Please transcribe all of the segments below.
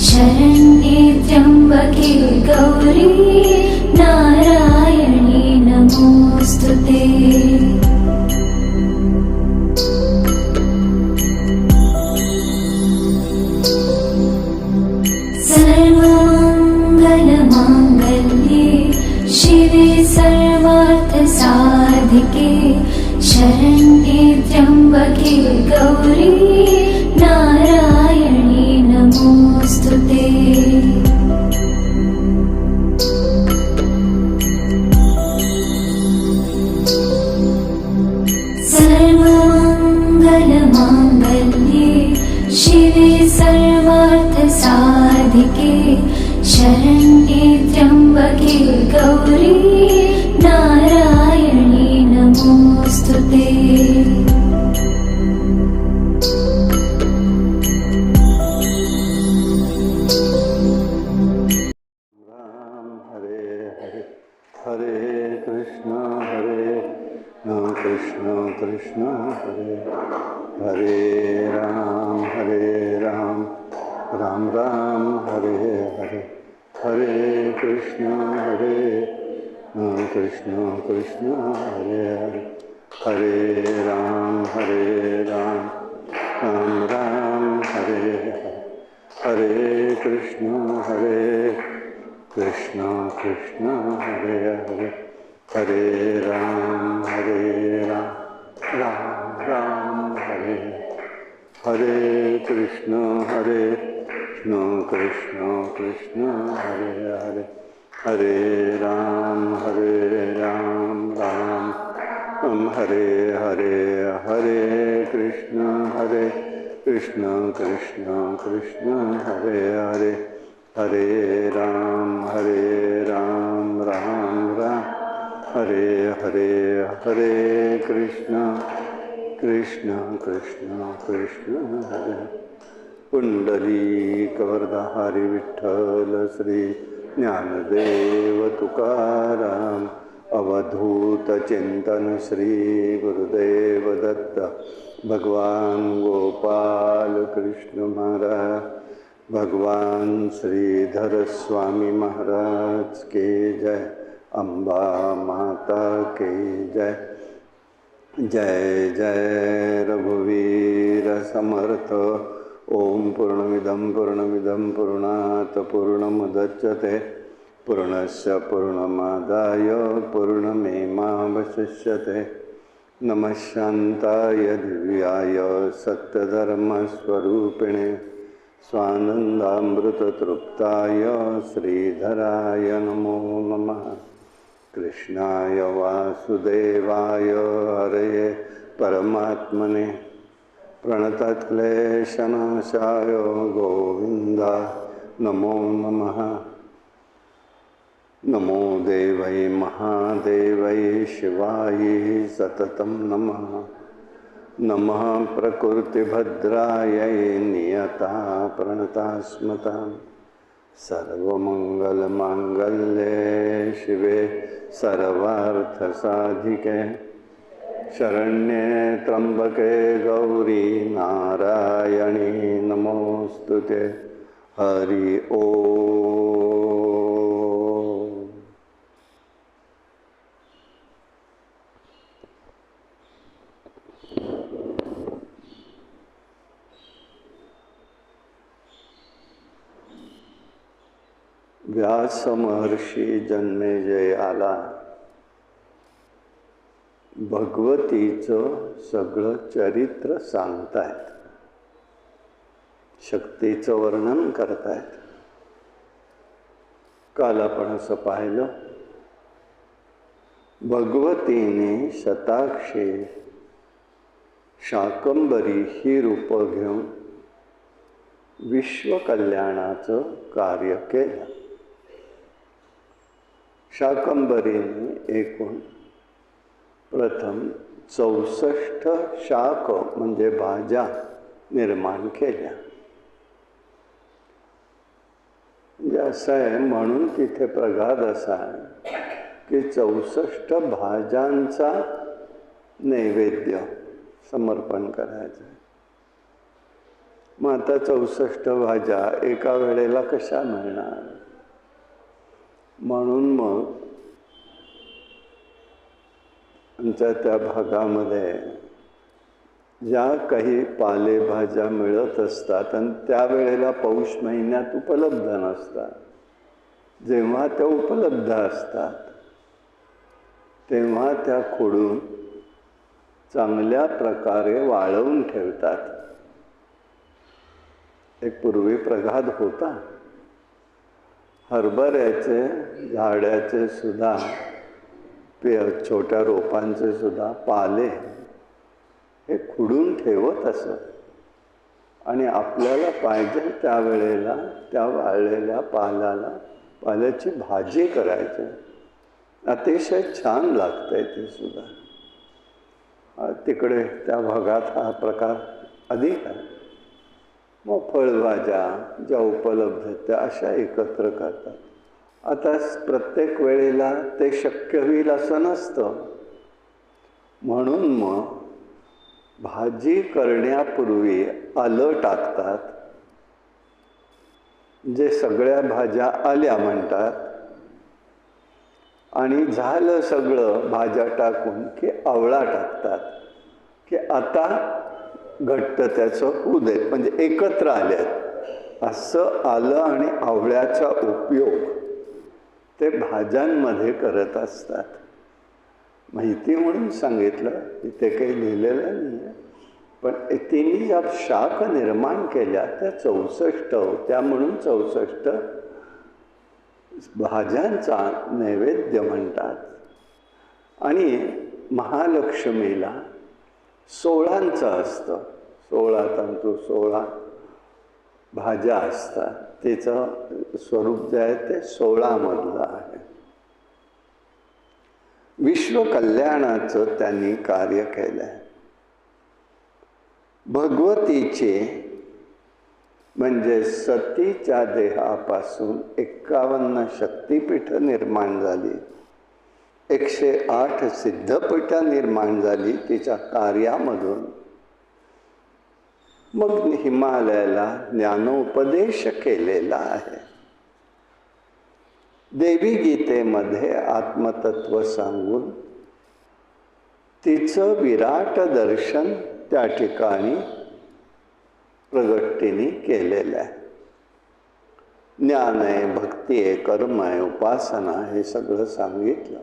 शरण्ये त्र्यम्बके गौरी नारायणी नमोऽस्तुते। सर्वमङ्गलमाङ्गल्ये शिवे सर्वार्थसाधिके शरण्ये त्र्यम्बके गौरी नारायणी नमोऽस्तुते। सर्वमङ्गलमाङ्गल्ये शिवे सर्वार्थसाधिके शरण्ये त्र्यम्बके गौरी नारायणी नमोऽस्तुते। राम हरे हरे हरे कृष्ण कृष्ण हरे हरे राम राम राम हरे हरे हरे कृष्ण कृष्ण हरे हरे हरे राम राम राम हरे हरे हरे कृष्ण कृष्ण हरे हरे हरे राम राम राम हरे हरे कृष्ण कृष्ण हरे हरे हरे राम राम हरे हरे हरे कृष्ण कृष्ण हरे हरे हरे राम राम हरे हरे हरे कृष्ण हरे पुंडलीकवरदाहरि विठ्ठल श्री ज्ञानदेव तुकाराम अवधूत चिंतन श्री गुरुदेव दत्त भगवान गोपाल कृष्ण महाराज भगवान श्रीधर स्वामी महाराज के जय। अम्बा माता के जय। जय जय रघुवीर समर्थ। ओम पूर्णमिदं पूर्णात् पूर्णमुदच्यते पूर्णस्य पूर्णमादाय पूर्णमेवावशिष्यते। नमः शान्ताय दिव्याय सत्यधर्मस्वरूपिणे स्वानन्दामृततृप्ताय श्रीधराय नमो नमः। कृष्णाय वासुदेवाय हरये परमात्मने प्रणतक्लेशनाशाय गोविन्दाय नमो नमः। नमो देवै महादेवै शिवाय सततं नमः। नमः प्रकृतिभद्रायै नियता प्रणतास्मतां। सर्वमंगलमांगल्ये शिवे सर्वार्थसाधिके शरण्ये त्र्यंबके गौरी नारायणी नमोस्तुते। हरि ओम। व्यास महर्षी जन्मेजयाला भगवतीचं सगळं चरित्र सांगतायत, शक्तीचं वर्णन करतायत। काल आपण असं पाहिलं, भगवतीने शताक्षी शाकंभरी ही रूप घेऊन विश्वकल्याणाचं कार्य केलं। शाकंभरीने एकूण प्रथम 64 शाक म्हणजे भाज्या निर्माण केल्या। म्हणजे असं आहे, म्हणून तिथे प्रघात असा आहे की 64 भाज्यांचा नैवेद्य समर्पण करायचं। मग आता 64 भाज्या एका वेळेला कशा मिळणार? म्हणून मग आमच्या त्या भागामध्ये ज्या काही पालेभाज्या मिळत असतात आणि त्यावेळेला पौष महिन्यात उपलब्ध नसतात, जेव्हा त्या उपलब्ध असतात तेव्हा त्या खोडून चांगल्या प्रकारे वाळवून ठेवतात. एक पूर्वी प्रघात होता. हरभऱ्याचे झाडाचे सुद्धा, छोट्या रोपांचे सुद्धा पाले हे खुडून ठेवत असत आणि आपल्याला पाहिजे त्यावेळेला त्या वाळलेल्या पाल्याची भाजी करायची. अतिशय छान लागतंय ते सुद्धा. तिकडे त्या भागात हा प्रकार अधिक आहे. मग फळभाज्या ज्या उपलब्ध आहेत त्या अशा एकत्र करतात. आता प्रत्येक वेळेला ते शक्य होईल असं नसतं. म्हणून मग भाजी करण्यापूर्वी आलं टाकतात, जे सगळ्या भाज्या आल्या म्हणतात. आणि झालं सगळं भाज्या टाकून की आवळा टाकतात की आता घट्ट त्याचं होऊ देत, म्हणजे एकत्र आल्यात. असं आलं आणि आवळ्याचा उपयोग ते भाज्यांमध्ये करत असतात. माहिती म्हणून सांगितलं, इथे काही लिहिलेलं नाही आहे. पण तिने ज्या शाख निर्माण केल्या त्या 64 होत्या, म्हणून 64 भाज्यांचा नैवेद्य म्हणतात. आणि महालक्ष्मीला 16चं असतं. 16 तंतू 16 भाज्या असतात. तिचं स्वरूप जे आहे ते 16 मधलं आहे. विश्वकल्याणाचं त्यांनी कार्य केलं आहे. भगवतीचे म्हणजे सतीच्या देहापासून 51 शक्तिपीठ निर्माण झाली, 108 सिद्धपीठ निर्माण झाली तिच्या कार्यामधून. मग हिमालयाला ज्ञानोपदेश केलेला आहे. देवी गीतेमध्ये आत्मतत्व सांगून तिचं विराट दर्शन त्या ठिकाणी प्रगतीने केलेलं आहे. ज्ञान आहे, भक्ती आहे, कर्म आहे, उपासना हे सगळं सांगितलं.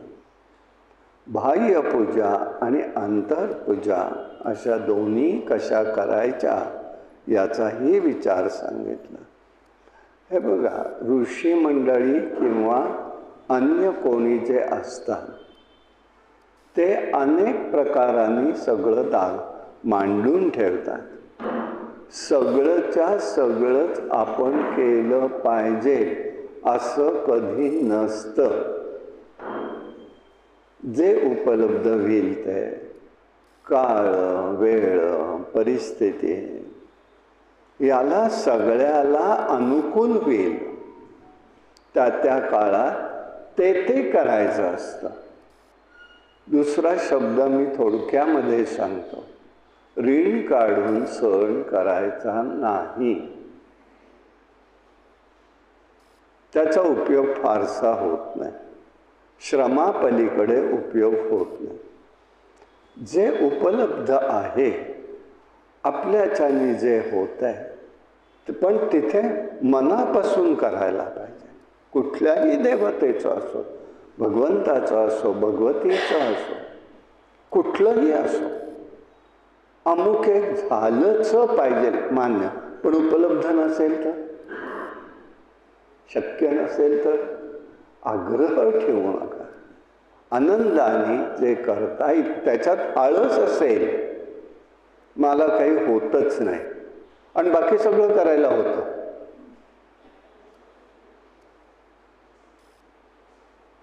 बाह्य पूजा आणि अंतरपूजा अशा दोन्ही कशा करायच्या याचाही विचार सांगितला. हे बघा, ऋषी मंडळी किंवा अन्य कोणी जे असतात ते अनेक प्रकारांनी सगळं मांडून ठेवतात. सगळंच्या सगळंच आपण केलं पाहिजे असं कधी नसतं. जे उपलब्ध होईल ते काळ, वेळ, परिस्थिती याला सगळ्याला अनुकूल होईल त्या त्या काळात ते करायचं असतं. दुसरा शब्द मी थोडक्यामध्ये सांगतो, ऋण काढून सण करायचा नाही. त्याचा उपयोग फारसा होत नाही, श्रमापलीकडे उपयोग होत नाही. जे उपलब्ध आहे आपल्याच्याने जे होत आहे पण तिथे मनापासून करायला पाहिजे. कुठल्याही देवतेचं असो, भगवंताचं असो, भगवतीचं असो, कुठलंही असो, अमुक एक झालंच पाहिजे मान्य, पण उपलब्ध नसेल तर, शक्य नसेल तर आग्रह ठेवू नका. आनंदाने जे करता येईल, त्याच्यात आळस असेल, मला काही होतच नाही आणि बाकी सगळं करायला होतं,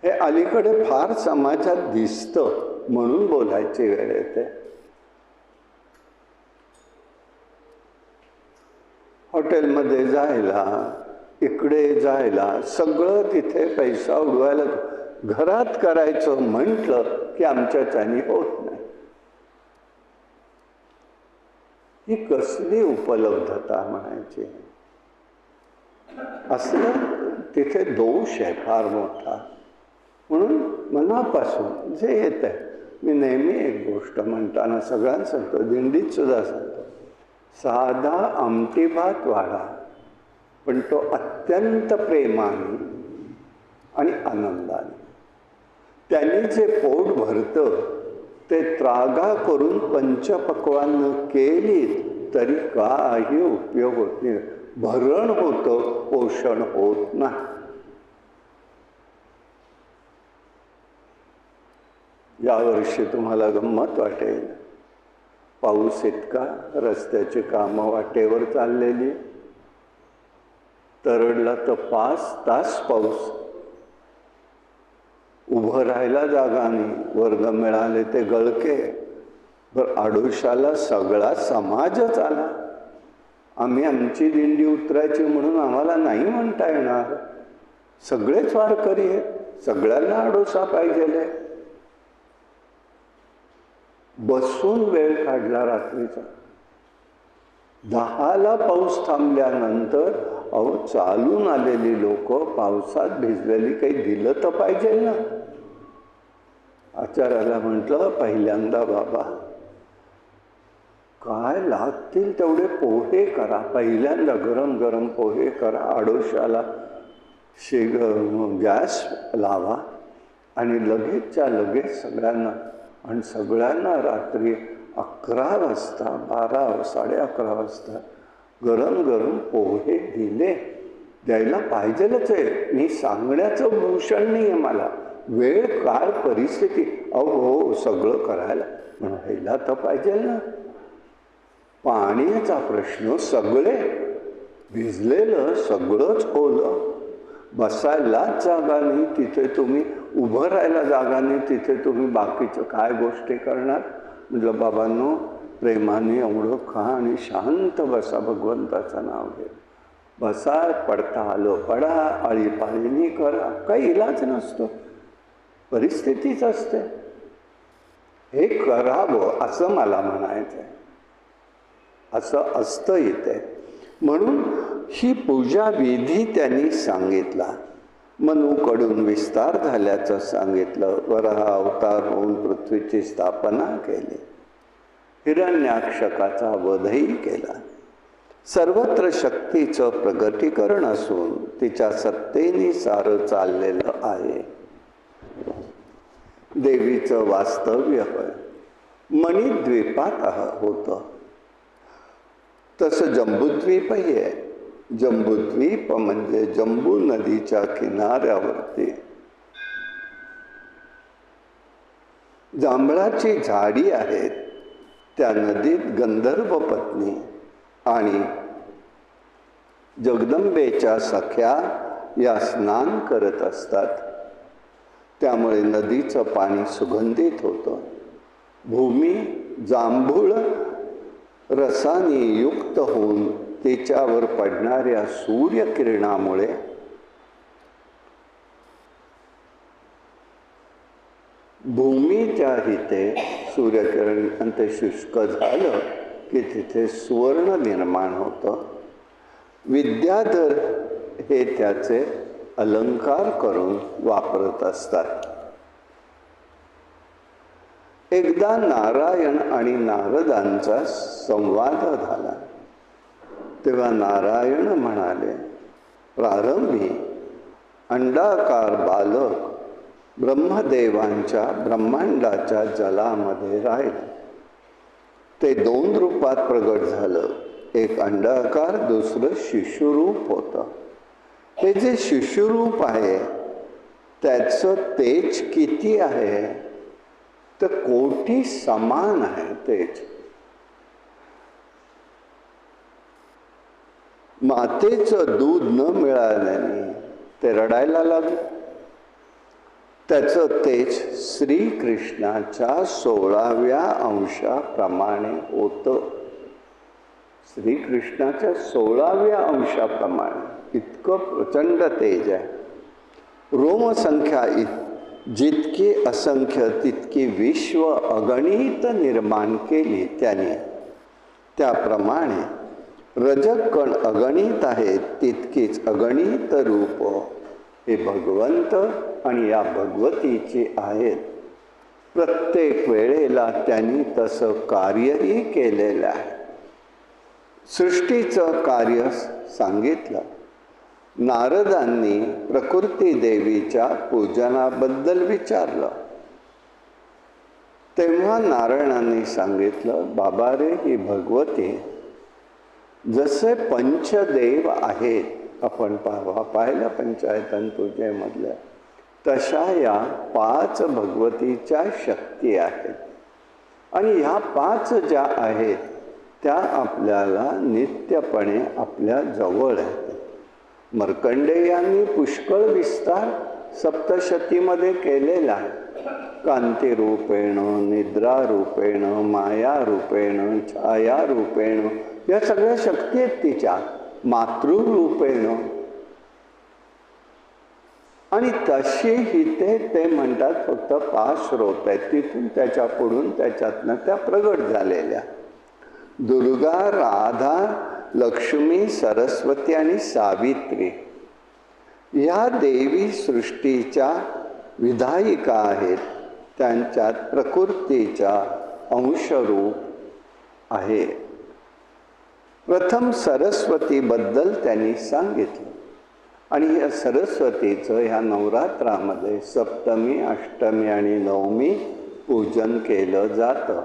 हे अलीकडे फार समाजात दिसतं. म्हणून बोलायची वेळ येते. हॉटेलमध्ये जायला, इकडे जायला, सगळं तिथे पैसा उडवायला. घरात करायचं म्हटलं की आमच्याच्याने होत नाही. ही कसली उपलब्धता म्हणायची. असलं तिथे दोष आहे फार मोठा. म्हणून मनापासून जे येत आहे, मी नेहमी एक गोष्ट म्हणताना सगळ्यांना सांगतो, दिंडीत सुद्धा सांगतो, साधा आमटी भात वाढा, पण तो अत्यंत प्रेमाने आणि आनंदाने. त्यांनी जे पोट भरतं ते त्रागा करून पंचपक्वान्न केली तरी काही उपयोग होत नाही. भरण होतं, पोषण होत नाही. यावर्षी तुम्हाला गंमत वाटेल, पाऊस इतका, रस्त्याची कामं वाटेवर चाललेली, तरडला तर 5 तास पाऊस, उभं राहायला जागा नाही, वर्ग मिळाले ते गळके. बरं, आडोशाला सगळा समाजच आला. आम्ही आमची दिंडी उतरायची म्हणून आम्हाला नाही म्हणता येणार. सगळेच वारकरी आहेत, सगळ्यांना आडोसा पाहिजे. बसून वेळ काढला रात्रीचा. 10ला पाऊस थांबल्यानंतर अहो चालून आलेली लोक पावसात भिजलेली काही दिलं तर पाहिजे ना. आचार्याला म्हटलं, पहिल्यांदा बाबा काय लागतील तेवढे पोहे करा, पहिल्यांदा गरम गरम पोहे करा, आडोशाला गॅस लावा आणि लगेचच्या लगेच सगळ्यांना, आणि सगळ्यांना रात्री 11 वाजता 12 11:30 वाजता गरम गरम पोहे दिले. द्यायला पाहिजेलच आहे, मी सांगण्याचं भूषण नाही आहे मला. वेळ काळ परिस्थिती, अहो सगळं करायला म्हणायला तर पाहिजे ना. पाण्याचा प्रश्न, सगळे भिजलेलं, सगळंच ओलं, बसायलाच जागा नाही, तिथे तुम्ही उभं राहायला जागा नाही, तिथे तुम्ही बाकीचं काय गोष्टी करणार. म्हटलं बाबांनो, प्रेमाने एवढं खा आणि शांत बसा, भगवंताचं नाव घे. बसा, पडता आलं पडा, आळीपाळीनी करा, काही इलाज नसतो, परिस्थितीच असते. हे करावं असं मला म्हणायचं आहे. असं असतं इथे. म्हणून ही पूजा विधी त्यांनी सांगितला. मनूकडून विस्तार झाल्याचं सांगितलं. वराह अवतार होऊन पृथ्वीची स्थापना केली. हिरण्याक्षकाचा वधही केला. सर्वत्र शक्तीचं प्रगटीकरण असून तिच्या सत्तेने सारं चाललेलं आहे. देवीचं वास्तव्य मणिद्वीपात होतं. तसं जंबूद्वीपही आहे. जंबूद्वीप म्हणजे जंबू नदीच्या किनाऱ्यावरती जांभळाची झाडी आहेत. त्या नदीत गंधर्व पत्नी आणि जगदंबेच्या सख्या या स्नान करत असतात. त्यामुळे नदीचं पाणी सुगंधित होतं. भूमी जांभूळ रसाने युक्त होऊन तिच्यावर पडणाऱ्या सूर्यकिरणामुळे भूमीच्या हिते सूर्यकिरण आणि ते शुष्क झालं की तिथे सुवर्ण निर्माण होतं. विद्याधर हे त्याचे अलंकार करून वापरत असतात. एकदा नारायण आणि नारदांचा संवाद झाला. तेव्हा नारायण म्हणाले, प्रारंभी अंडाकार बालक ब्रह्मदेवांच्या ब्रह्मांडाच्या जलामध्ये राहिले. ते 2 रूपात प्रगट झालं. एक अंडाकार, दुसरं शिशुरूप होतं. हे जे शिशुरूप आहे त्याचं तेज किती आहे तर कोटी समान आहे तेज. मातेचं दूध न मिळाल्याने ते रडायला लागलं. त्याचं तेज श्रीकृष्णाच्या 16व्या अंशाप्रमाणे होतं. श्रीकृष्णाच्या 16व्या अंशाप्रमाणे इतकं प्रचंड तेज आहे. रोमसंख्या जितकी असंख्य तितकी विश्व अगणित निर्माण केली त्याने. त्याप्रमाणे रजकण अगणित आहेत, तितकीच अगणित रूप हे भगवंत आणि या भगवतीची आहेत. प्रत्येक वेळेला त्यांनी तसं कार्यही केलेलं आहे. सृष्टीचं कार्य सांगितलं. नारदांनी प्रकृती देवीच्या पूजनाबद्दल विचारलं, तेव्हा नारायणांनी सांगितलं, बाबा रे, ही भगवती जसे पंचदेव आहेत, आपण पाहिलं पंचायतन पूजेमधल्या, तशा या 5 भगवतीच्या शक्ती आहेत. आणि ह्या 5 ज्या आहेत त्या आपल्याला नित्यपणे आपल्या जवळ आहेत. मार्कंडेयांनी पुष्कळ विस्तार सप्तशतीमध्ये केलेला आहे. कांतिरूपेण, निद्रारूपेण, मायारूपेण, छायारूपेण, या सगळ्या शक्ती आहेत तिच्या. मातृरूपेण. आणि तशी हिते ते म्हणतात फक्त 5 स्रोत आहेत. तिथून त्याच्या पुढून त्याच्यातनं त्या प्रगट झालेल्या. दुर्गा, राधा, लक्ष्मी, सरस्वती आणि सावित्री या देवी सृष्टीच्या विधायिका आहेत. त्यांच्यात प्रकृतीच्या अंशरूप आहे. प्रथम सरस्वतीबद्दल त्यांनी सांगितलं. आणि या सरस्वतीचं ह्या नवरात्रामध्ये सप्तमी, अष्टमी आणि नवमी पूजन केलं जातं.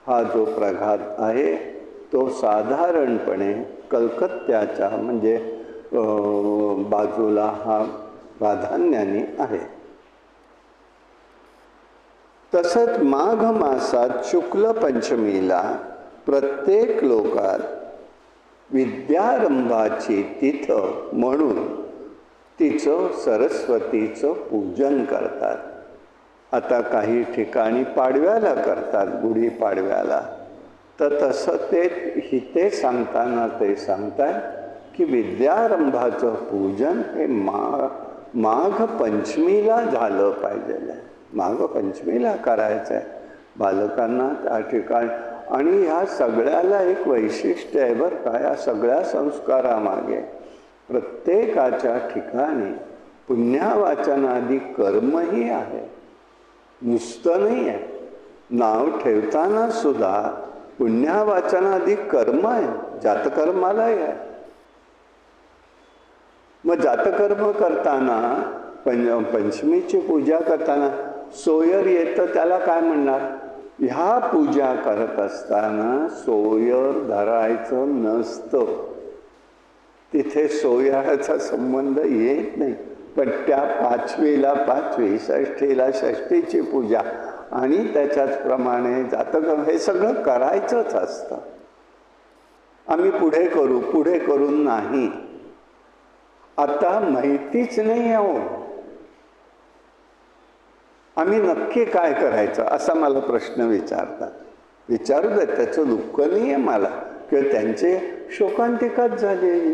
हा जो प्रघात आहे तो साधारणपणे कलकत्त्याच्या म्हणजे बाजूला हा प्राधान्याने आहे. तसंच माघ मासात शुक्ल पंचमीला प्रत्येक लोकात विद्यारंभाची तिथ म्हणून तिचं सरस्वतीचं पूजन करतात. आता काही ठिकाणी पाडव्याला करतात, गुढी पाडव्याला. तर तसं ते हिते सांगताना ते सांगतात की विद्यारंभाचं पूजन हे माघ पंचमीला झालं पाहिजे. माघ पंचमीला करायचं आहे बालकांना त्या ठिकाणी. आणि ह्या सगळ्याला एक वैशिष्ट्य आहे बरं का. या सगळ्या संस्कारामागे प्रत्येकाच्या ठिकाणी पुण्यावाचनादी कर्मही आहे, नुसतं नाही आहे. नाव ठेवताना सुद्धा पुण्यावाचनादी कर्म आहे, जातकर्मालाही आहे. मग जातकर्म करताना पंचमीची पूजा करताना सोयर येतं, त्याला काय म्हणणार? ह्या पूजा करत असताना सोयर धरायचं नसतं. तिथे सोयराचा संबंध येत नाही. पण त्या 5वीला 5वी, षष्ठीला षष्ठीची पूजा आणि त्याच्याचप्रमाणे जातकर्म हे सगळं करायचंच असतं. आम्ही पुढे करून नाही. आता माहितीच नाही आहे आम्ही नक्की काय करायचं असा मला प्रश्न विचारतात. विचारू देत, त्याचं दुःख नाही आहे मला, किंवा त्यांचे शोकांतिकाच झालेली.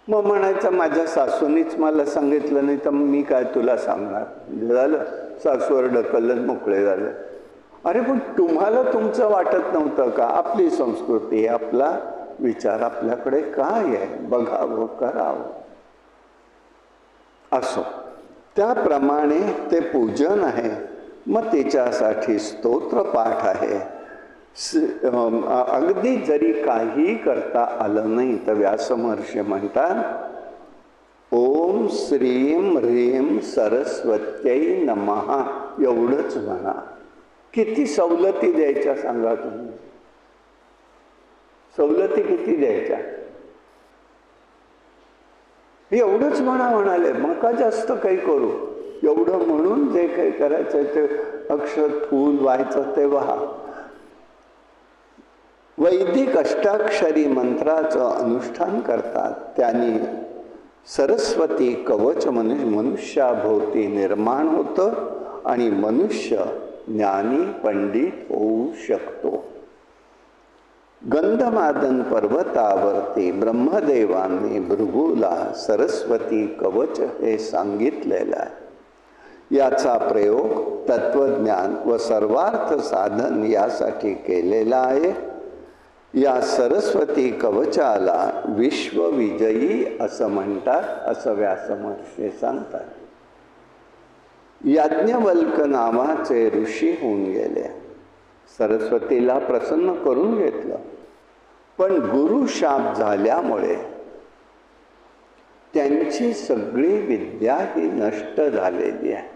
मग म्हणायचं माझ्या सासूनीच मला सांगितलं नाही तर मी काय तुला सांगणार. झालं, सासूवर ढकललं, मोकळे झाले. अरे पण तुम्हाला तुमचं वाटत नव्हतं का? आपली संस्कृती, आपला विचार आपल्याकडे काय आहे बघावं, करावं. असो, त्याप्रमाणे ते पूजन आहे. मग तिच्यासाठी स्तोत्रपाठ आहे. अगदी जरी काही करता आलं नाही तर व्यासमहर्षी म्हणतात ओम श्रीम ह्रीम सरस्वत्यै नमः एवढंच म्हणा. किती सवलती द्यायच्या सांगा तुम्ही? सवलती किती द्यायच्या? एवढंच म्हणाले, मग का जास्त काही करू? एवढं म्हणून जे काही करायचं ते अक्षर फूल व्हायचं ते व्हा. वैदिक अष्टाक्षरी मंत्राचं अनुष्ठान करतात. त्यांनी सरस्वती कवच मनुष्याभोवती निर्माण होतं आणि मनुष्य ज्ञानी पंडित होऊ शकतो. गंधमादन पर्वतावरती ब्रह्मदेवांनी भृगूला सरस्वती कवच हे सांगितलेलं आहे. याचा प्रयोग तत्वज्ञान व सर्वार्थ साधन यासाठी केलेला आहे. या सरस्वती कवचाला विश्वविजयी असं म्हणतात, असं व्यास महर्षी सांगतात. याज्ञवल्क नावाचे ऋषी होऊन गेले, सरस्वतीला प्रसन्न करून घेतलं, पण गुरुशाप झाल्यामुळे त्यांची सगळी विद्या ही नष्ट झालेली आहे.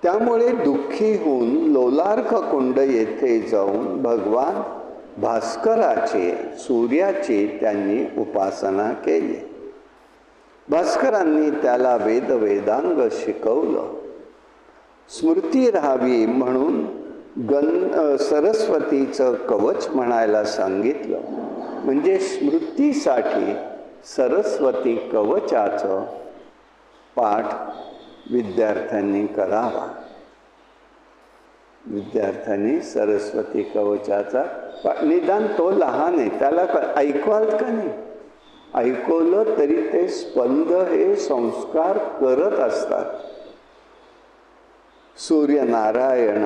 त्यामुळे दुःखी होऊन लोलार्क कुंड येथे जाऊन भगवान भास्कराची, सूर्याची त्यांनी उपासना केली. भास्करांनी त्याला वेदांग शिकवलं. स्मृती राहावी म्हणून सरस्वतीचं कवच म्हणायला सांगितलं. म्हणजे स्मृतीसाठी सरस्वती कवचाचं पाठ विद्यार्थ्यांनी करावा. विद्यार्थ्यांनी सरस्वती कवचाचा निदान तो लहान आहे, त्याला ऐकवाल का नाही? ऐकवलं तरी ते स्पंद हे संस्कार करत असतात. सूर्यनारायण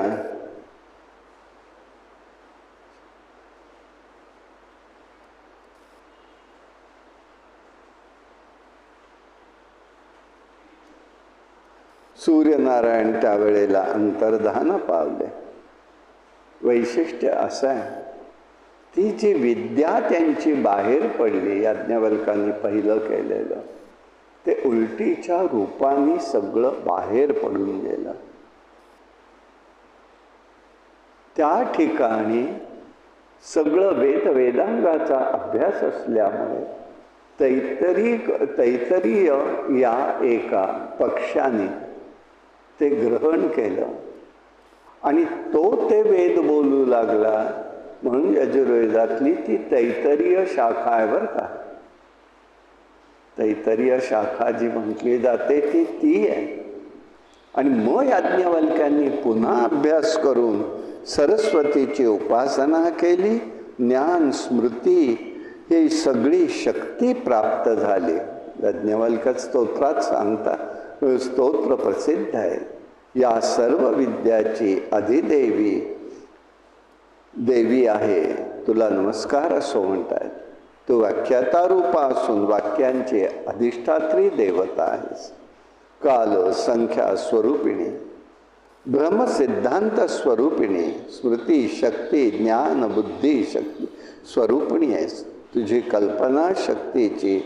सूर्यनारायण त्यावेळेला अंतर्धान पावले. वैशिष्ट्य असं आहे, ती जी विद्या त्यांची बाहेर पडली, याज्ञवल्कांनी पहिलं केलेलं, ते उलटीच्या रूपाने सगळं बाहेर पडून गेलं. त्या ठिकाणी सगळं वेदांगाचा अभ्यास असल्यामुळे तैतरीय या एका पक्षाने ते ग्रहण केलं आणि तो ते वेद बोलू लागला. म्हणून यजुर्वेदातली ती तैतरीय शाखा आहे बरं का. तैतरीय शाखा जी म्हटली जाते ती आहे. आणि मग याज्ञवल्क्यांनी पुन्हा अभ्यास करून सरस्वतीची उपासना केली. ज्ञान स्मृती ही सगळी शक्ती प्राप्त झाली. याज्ञवल्क स्तोत्रात सांगतात, स्तोत्र प्रसिद्ध आहे. या सर्व विद्याची अधिदेवी देवी आहे, तुला नमस्कार असो म्हणतात. तू वाक्याता रूपा असून वाक्यांची अधिष्ठात्री देवता आहेस. काल संख्या स्वरूपिणी, ब्रह्मसिद्धांत स्वरूपिणी, स्मृती शक्ती ज्ञान बुद्धी शक्ती स्वरूपिणी आहेस. तुझी कल्पना शक्तीची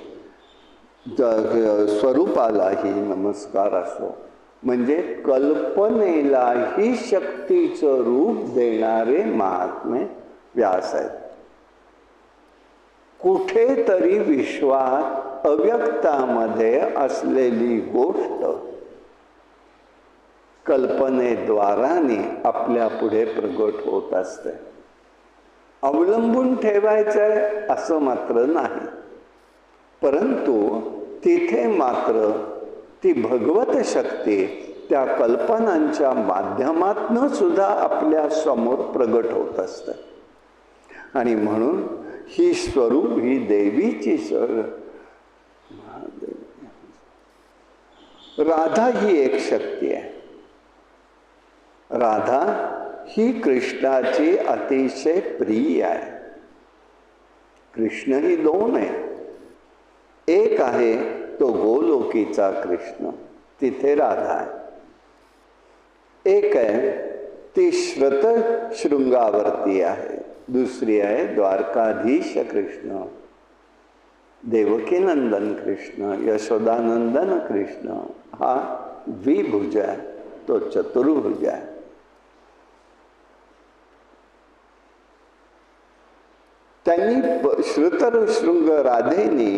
स्वरूपालाही नमस्कार असो. म्हणजे कल्पनेलाही शक्तीचं रूप देणारे महात्मे व्यास आहेत. कुठेतरी विश्वात अव्यक्तामध्ये असलेली गोष्ट कल्पनेद्वाराने आपल्या पुढे प्रगट होत असते. अवलंबून ठेवायचंय असं मात्र नाही, परंतु तिथे मात्र ती भगवत शक्ती त्या कल्पनांच्या माध्यमातून सुद्धा आपल्या समोर प्रगट होत असते. आणि म्हणून ही स्वरूप ही देवीची राधा ही एक शक्ती आहे. राधा ही कृष्णाची अतिशय प्रिय आहे. कृष्ण ही दोन आहे. एक आहे तो गोलोकीचा कृष्ण, तिथे राधा आहे. एक आहे ती श्रत शृंगावरती आहे. दुसरी आहे द्वारकाधीश कृष्ण, देवकीनंदन कृष्ण, यशोदानंदन कृष्ण. हा द्विभुज आहे, तो चतुर्भुज आहे. त्यांनी श्रुतशृंग राधेनी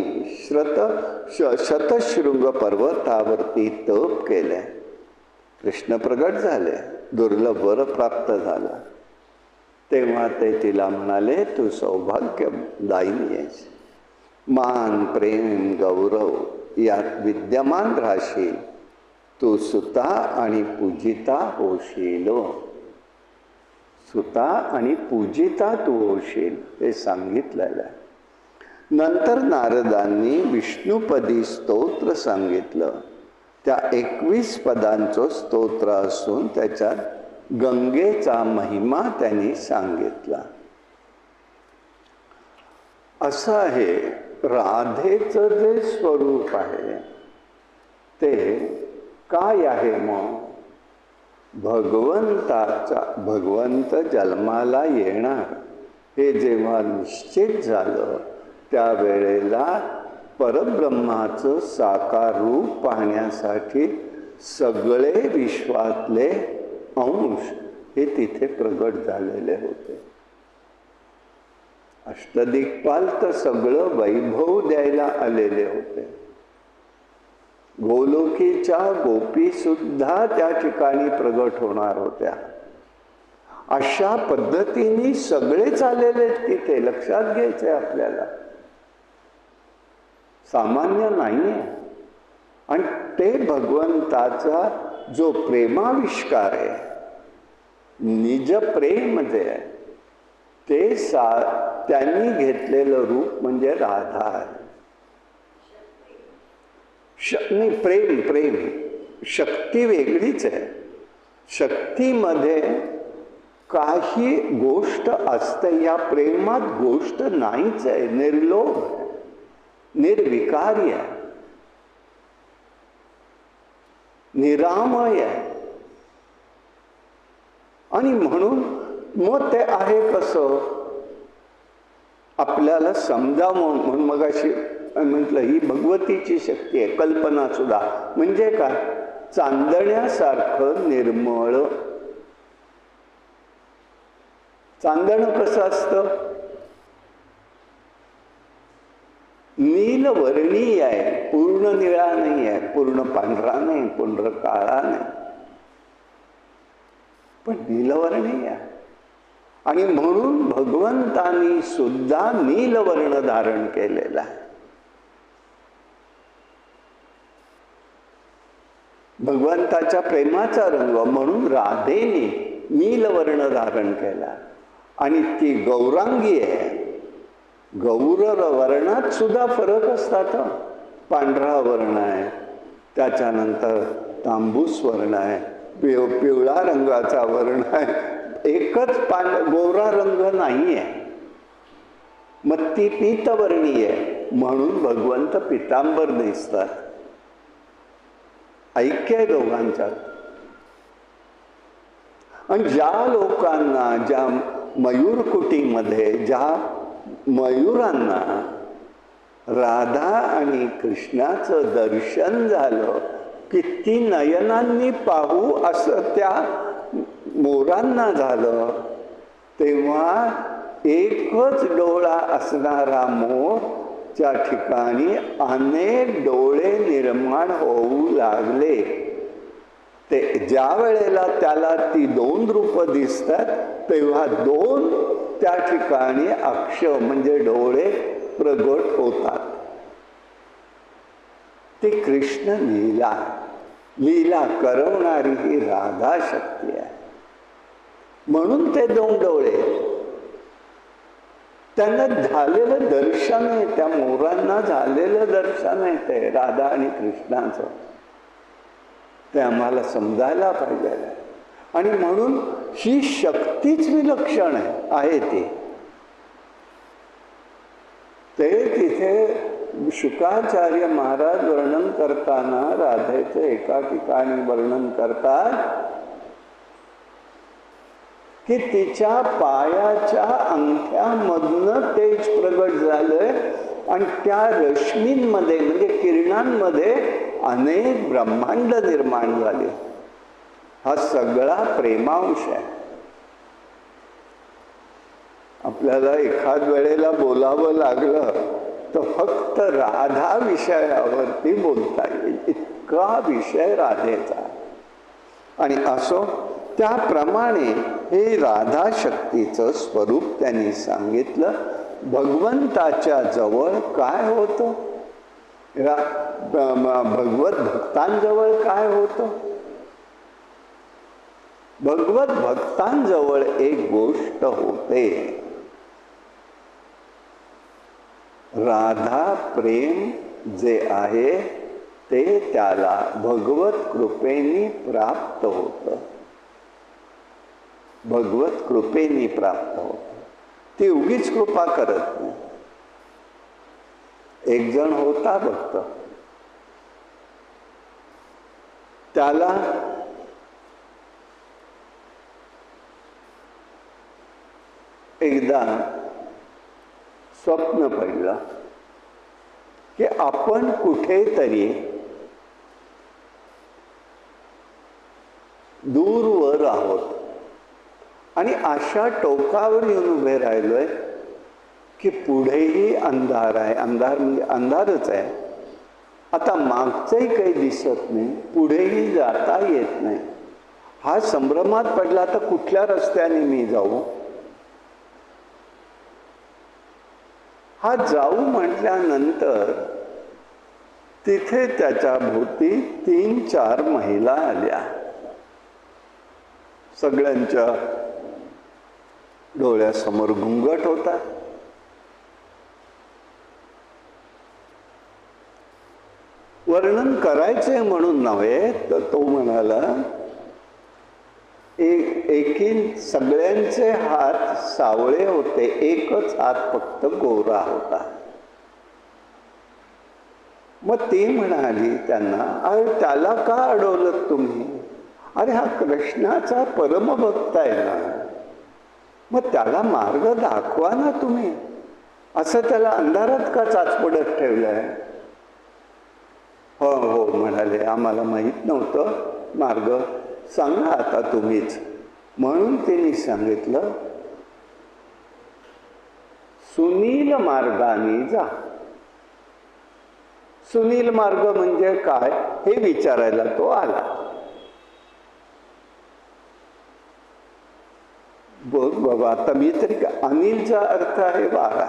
शतशृंग पर्वतावरती तप केले. कृष्ण प्रगट झाले, दुर्लभ वर प्राप्त झाला. तेव्हा ते तिला म्हणाले, तू सौभाग्यदायिनी आहेस. मान प्रेम गौरव यात विद्यमान राहशील. तू सुता आणि पूजिता होशील. सुता आणि पूजिता तू होशील हे सांगितलेलं आहे. नंतर नारदांनी विष्णुपदी स्तोत्र सांगितलं. त्या 21 पदांचं स्तोत्र असून त्याच्यात गंगेचा महिमा त्यांनी सांगितला. असं आहे राधेचं जे स्वरूप आहे ते काय आहे? मग भगवंत जन्माला येणार हे जेव्हा निश्चित झालं त्यावेळेला परब्रह्माचं साकार रूप पाहण्यासाठी सगळे विश्वातले अंश हे तिथे प्रगट झालेले होते. अष्टदिक्पाल तर सगळं वैभव द्यायला आलेले होते. गोलोकीच्या गोपी सुद्धा त्या ठिकाणी प्रगट होणार होत्या. अशा पद्धतीने सगळेच आलेले तिथे. लक्षात घ्यायचंय आपल्याला, सामान्य नाहीये. आणि ते भगवंताचा जो प्रेमाविष्कार आहे, निज प्रेम जे आहे ते त्यांनी घेतलेलं रूप म्हणजे राधा आहे. प्रेम शक्ती वेगळीच आहे. शक्तीमध्ये काही गोष्ट असते, या प्रेमात गोष्ट नाहीच आहे. निर्लोभ आहे, निर्विकारी आहे, निरामय आहे. आणि म्हणून मग ते आहे कसं आपल्याला समजावं. म्हणून मगाशी म्हटलं ही भगवतीची शक्ती आहे. कल्पना सुद्धा म्हणजे काय? चांदण्यासारखं निर्मळ. चांदणं कसं असतं? नीलवर्णीय आहे, पूर्ण निळा नाही आहे, पूर्ण पांढरा नाही, पूर्ण काळा नाही, पण नीलवर्णीय आहे. आणि म्हणून भगवंतांनी सुद्धा नीलवर्ण धारण केलेला आहे. भगवंताच्या प्रेमाचा रंग म्हणून राधेने नीलवर्ण धारण केला. आणि ती गौरांगी आहे. गौर वर्णात सुद्धा फरक असतात. पांढरा वर्ण आहे, त्याच्यानंतर तांबूस वर्ण आहे, पिवळा रंगाचा वर्ण आहे. एकच गोरा रंग नाही आहे. मग ती पीतवर्णी आहे म्हणून भगवंत पितांबर दिसतात. ऐक्य आहे दोघांच्यात. आणि ज्या लोकांना, ज्या मयूरकुटीमध्ये ज्या मयूरांना राधा आणि कृष्णाचं दर्शन झालं, किती नयनांनी पाहू असं त्या मोरांना झालं, तेव्हा एकच डोळा असणारा मोर त्या ठिकाणी अनेक डोळे निर्माण होऊ लागले. ते ज्या वेळेला त्याला ती दोन रूप दिसतात तेव्हा दोन त्या ठिकाणी अक्ष म्हणजे डोळे प्रगट होतात. ती कृष्ण लीला, लीला करवणारी ही राधा शक्ती आहे. म्हणून ते दोन डोळे. त्यांना झालेलं दर्शन आहे, त्या मोरांना झालेलं दर्शन आहे ते राधा आणि कृष्णाचं. ते आम्हाला समजायला पाहिजे. आणि म्हणून ही शक्तीच विलक्षण आहे ती. ते तिथे शुकाचार्य महाराज वर्णन करताना राधेचं एका ठिकाणी वर्णन करतात की तिच्या पायाच्या अंगठ्यामधनं तेज प्रगट झालंय आणि त्या रश्मींमध्ये म्हणजे किरणांमध्ये अनेक ब्रह्मांड निर्माण झाले. हा सगळा प्रेमांश आहे. आपल्याला एखाद वेळेला बोलावं लागलं तर फक्त राधा विषयावरती बोलता येईल, इतका विषय राधेचा. आणि असो त्याप्रमाणे हे राधा शक्तीचं स्वरूप त्यांनी सांगितलं. भगवंताच्या जवळ काय होतं, भगवत भक्तांजवळ काय होतं. भगवत भक्तांजवळ एक गोष्ट होते, राधा प्रेम जे आहे ते त्याला भगवत कृपेने प्राप्त होतं. भगवत कृपेने प्राप्त होत. ती उगीच कृपा करत नाही. एक जण होता भक्त, त्याला एकदा स्वप्न पडलं की आपण कुठेतरी दूरवर आहोत आणि अशा टोकावर येऊन उभे राहिलोय की पुढेही अंधार आहे. अंधार म्हणजे अंधारच आहे. आता मागचंही काही दिसत नाही, पुढेही जाता येत नाही. हा संभ्रमात पडला, तर कुठल्या रस्त्याने मी जाऊ? हा जाऊ म्हटल्यानंतर तिथे त्याच्या भोवती 3-4 महिला आल्या. सगळ्यांच्या डोळ्यासमोर घुंगट होता. वर्णन करायचे म्हणून नव्हे, तर तो म्हणाला, एकीन सगळ्यांचे हात सावळे होते, एकच हात फक्त गोरा होता. मग ती म्हणाली त्यांना, अरे त्याला का अडवलं तुम्ही? अरे हा कृष्णाचा परमभक्त आहे ना, मग त्याला मार्ग दाखवा ना तुम्ही. असं त्याला अंधारात का चाचपडत ठेवलंय? हो हो म्हणाले, आम्हाला माहीत नव्हतं, मार्ग सांगा आता तुम्हीच. म्हणून तिने सांगितलं, सुनील मार्गाने जा. सुनील मार्ग म्हणजे काय हे विचारायला तो आला. बघ बाबा, आता मी तरी, अनिलचा अर्थ आहे वारा,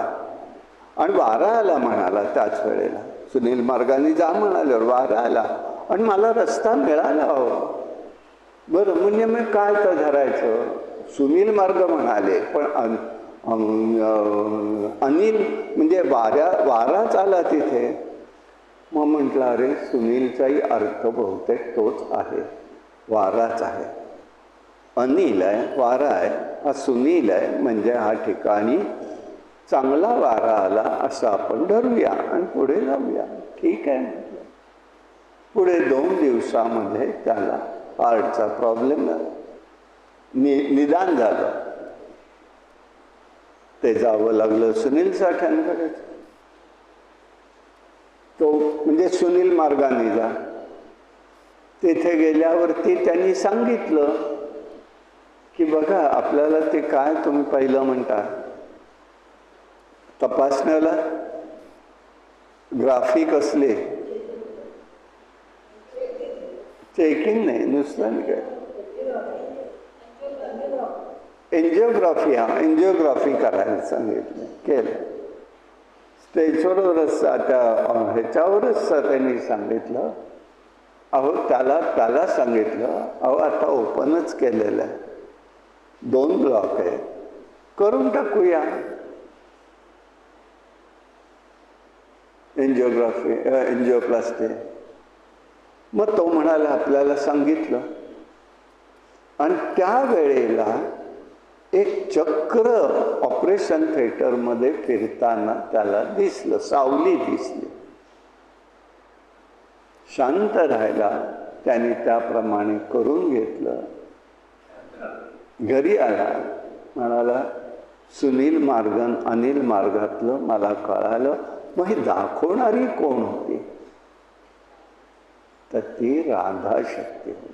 आणि वारा आला म्हणाला त्याच वेळेला. सुनील मार्गाने जा म्हणाल्यावर वारा आला आणि मला रस्ता मिळाला. हो बरं, म्हणजे मी काय तर धरायचं? सुनील मार्ग म्हणाले, पण अनिल म्हणजे वाराच आला तिथे. मग म्हटलं, अरे सुनीलचाही अर्थ बहुतेक तोच आहे, वाराच आहे. अनिल आहे, वारा आहे, हा सुनील आहे, म्हणजे हा ठिकाणी चांगला वारा आला असं आपण धरूया आणि पुढे जाऊया. ठीक आहे. पुढे 2 दिवसामध्ये त्याला हार्टचा प्रॉब्लेम निदान झालं. ते जावं लागलं सुनील साठ्यांकडे. तो म्हणजे सुनील मार्गाने जा. तिथे गेल्यावरती त्यांनी सांगितलं की बघा, आपल्याला ते काय तुम्ही पहिलं म्हणता तपासण्याला ग्राफिक असले, चेकिंग नाही, नुसतं काय एन्जिओग्राफी, हा एन्जिओग्राफी करायला सांगितलं. केलं. स्टेजवरच त्या ह्याच्यावरच त्यांनी सांगितलं, अहो त्याला सांगितलं, अहो आता ओपनच केलेलं आहे, 2 ब्लॉक आहे, करून टाकूया एन्जिओग्राफी, एन्जिओप्लास्टी. मग तो म्हणाला, आपल्याला सांगितलं. आणि त्यावेळेला एक चक्र ऑपरेशन थिएटरमध्ये फिरताना त्याला दिसलं, सावली दिसली. शांत राहायला त्याने त्याप्रमाणे करून घेतलं. घरी आला, म्हणाला, सुनील मार्गन अनिल मार्गातलं मला कळालं. मग ही दाखवणारी कोण होती? तर ती राधा शक्ती होती.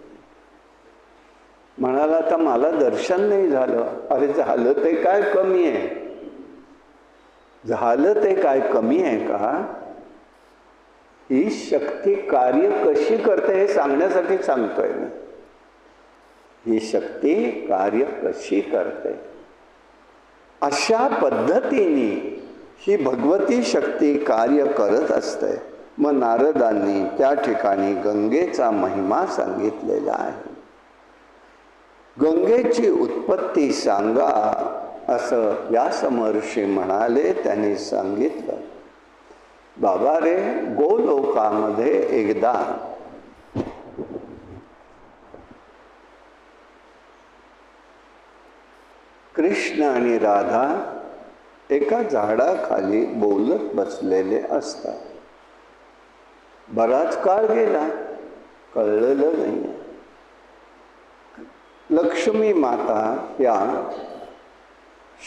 म्हणाला, आता मला दर्शन नाही झालं. अरे झालं ते काय कमी आहे? झालं ते काय कमी आहे का? ही शक्ती कार्य कशी करते हे सांगण्यासाठी सांगतोय मी. ही शक्ती कार्य कशी करते, अशा पद्धतीने ही भगवती शक्ती कार्य करत असते. मग नारदांनी त्या ठिकाणी गंगेचा महिमा सांगितलेला आहे. गंगेची उत्पत्ती सांगा असं व्यास महर्षी म्हणाले. त्यांनी सांगितलं, बाबा रे, गोलोकामध्ये एकदा कृष्ण आणि राधा एका झाडाखाली बोलत बसलेले असतात. बराच काळ गेला, कळलेलं नाही. लक्ष्मी माता या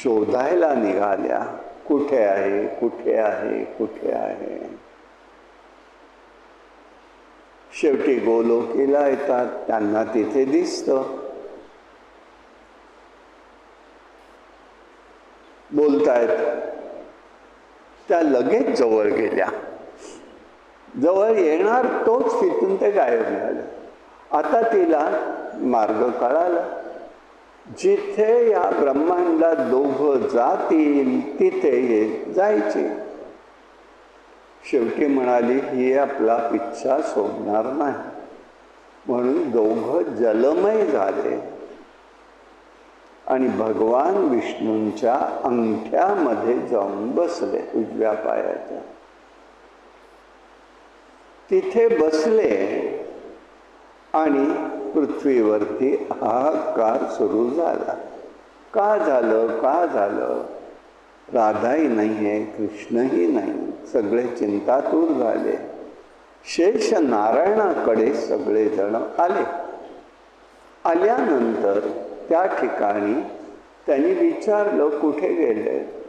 शोधायला निघाल्या, कुठे आहे, कुठे आहे, कुठे आहे. शेवटी गोलोकीला येतात, त्यांना तिथे दिसतं. बोलतायत. त्या लगेच जवळ गेल्या. जवळ येणार तोच तिथून ते गायब झाले. आता तिला मार्ग कळाला. जिथे या ब्रह्मांडात दोघं जातील तिथे जायचे. शेवटी म्हणाली, ही आपला पिच्छा सोडणार नाही. म्हणून दोघं जलमय झाले आणि भगवान विष्णूंच्या अंगठ्यामध्ये जाऊन बसले, उजव्या पायाच्या. तिथे बसले आणि पृथ्वीवरती हाहाकार सुरू झाला. का झालं, का झालं? राधाही नाही आहे, कृष्णही नाही. सगळे चिंतातूर झाले. शेष नारायणाकडे सगळेजण आले. आल्यानंतर त्या ठिकाणी त्यांनी विचारलं, कुठे गेले?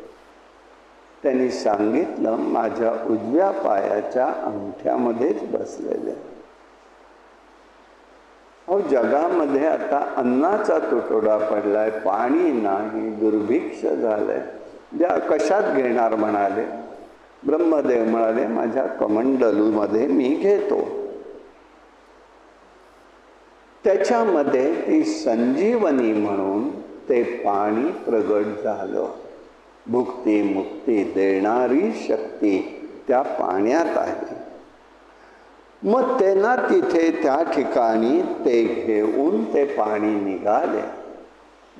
त्यांनी सांगितलं, माझ्या उजव्या पायाच्या अंगठ्यामध्येच बसलेले. अहो, जगामध्ये आता अन्नाचा तुटवडा पडलाय, पाणी नाही, दुर्भिक्ष झालंय. द्या, कशात घेणार म्हणाले. ब्रह्मदेव म्हणाले, माझ्या कमंडलूमध्ये मी घेतो. त्याच्यामध्ये ती संजीवनी म्हणून ते पाणी प्रगट झालं. भुक्ती मुक्ती देणारी शक्ती त्या पाण्यात आहे. मग त्यांना तिथे त्या ठिकाणी ते घेऊन ते पाणी निघाले.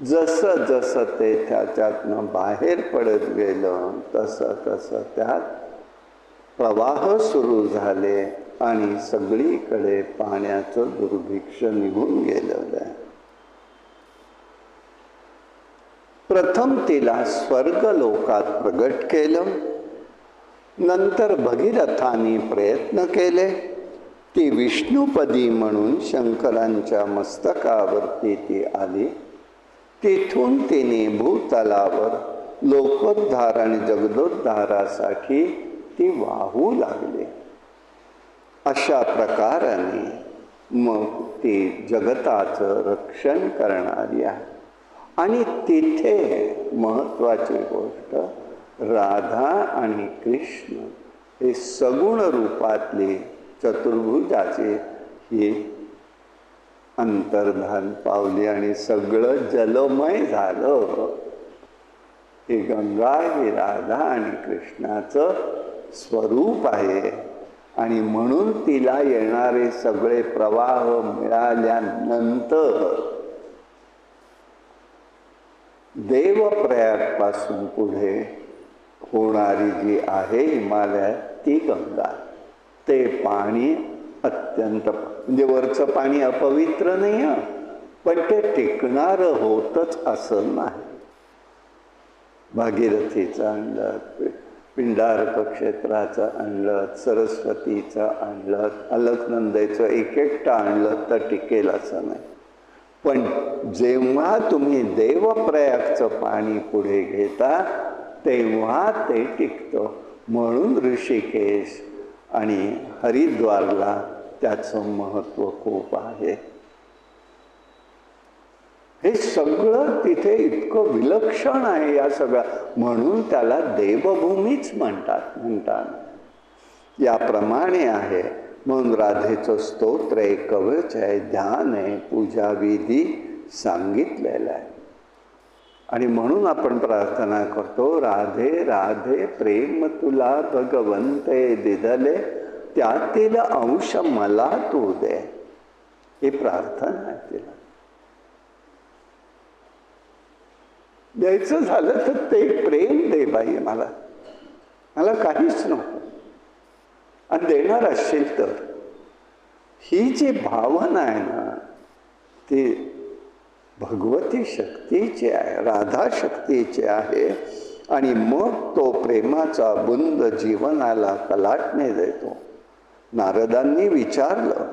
जसं जसं ते त्याच्यातनं बाहेर पडत गेलं तसं तसं त्यात प्रवाह सुरू झाले आणि सगळीकडे पाण्याचं दुर्भिक्ष निघून गेलेलं आहे. प्रथम तिला स्वर्गलोकात प्रगट केलं. नंतर भगीरथाने प्रयत्न केले. ती विष्णुपदी म्हणून शंकरांच्या मस्तकावरती ती आली. तिथून तिने भूतलावर लोकोद्धार आणि जगदोद्धारासाठी ती वाहू लागली. अशा प्रकाराने मग ती जगताचं रक्षण करणारी आहे. आणि तिथे महत्त्वाची गोष्ट, राधा आणि कृष्ण हे सगुण रूपातली चतुर्भुजाची ही अंतर्धान पावली आणि सगळं जलमय झालं. ही गंगा ही राधा आणि कृष्णाचं स्वरूप आहे. आणि म्हणून तिला येणारे सगळे प्रवाह मिळाल्यानंतर देवप्रयागपासून पुढे होणारी जी आहे हिमालयात ती गंगा, ते पाणी अत्यंत, म्हणजे वरचं पाणी अपवित्र नाही आहे, पण ते टिकणारं होतच असं नाही. भागीरथीचं आणलं, पिंडारक क्षेत्राचं आणलं, सरस्वतीचं आणलं, अलकनंदेचं एक एकटं आणलं तर टिकेल असं नाही. पण जेव्हा तुम्ही देवप्रयागचं पाणी पुढे घेता तेव्हा ते टिकतं. म्हणून ऋषिकेश आणि हरिद्वारला त्याचं महत्त्व खूप आहे. हे सगळं तिथे इतकं विलक्षण आहे या सगळ्या, म्हणून त्याला देवभूमीच म्हणतात. याप्रमाणे आहे. म्हणून राधेचं स्तोत्र आहे, कवच आहे, ध्यान आहे, पूजाविधी सांगितलेला आहे. आणि म्हणून आपण प्रार्थना करतो, राधे राधे प्रेम तुला भगवंते दिधले, त्यातील अंश मला तू दे. ही प्रार्थना आहे तिला. द्यायचं झालं तर ते प्रेम दे बाई, मला काहीच नको. आणि देणार असेल तर ही जी भावना आहे ना, ती भगवती शक्तीचे आहे, राधा शक्तीचे आहे. आणि मग तो प्रेमाचा बुंद जीवनाला कलाटणे देतो. नारदांनी विचारलं,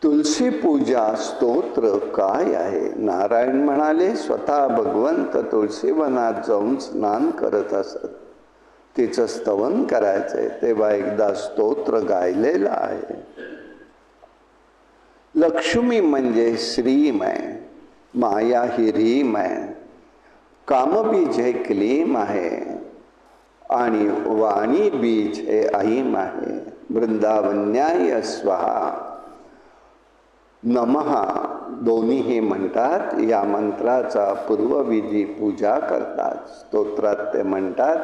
तुलसी पूजा स्तोत्र काय आहे? नारायण म्हणाले, स्वतः भगवंत तुळशीवनात जाऊन स्नान करत असत. तिचं स्तवन करायचंय तेव्हा एकदा स्तोत्र गायलेलं आहे. लक्ष्मी म्हणजे श्रीम आहे, माया ही रीम आहे, कामबीज हे क्लीम आहे आणि वाणी बीज हे ऐम आहे. वृंदावन्याय स्वाहा नमहा दोन्हीही म्हणतात. या मंत्राचा पूर्वविधी पूजा करतात. स्तोत्रात ते म्हणतात,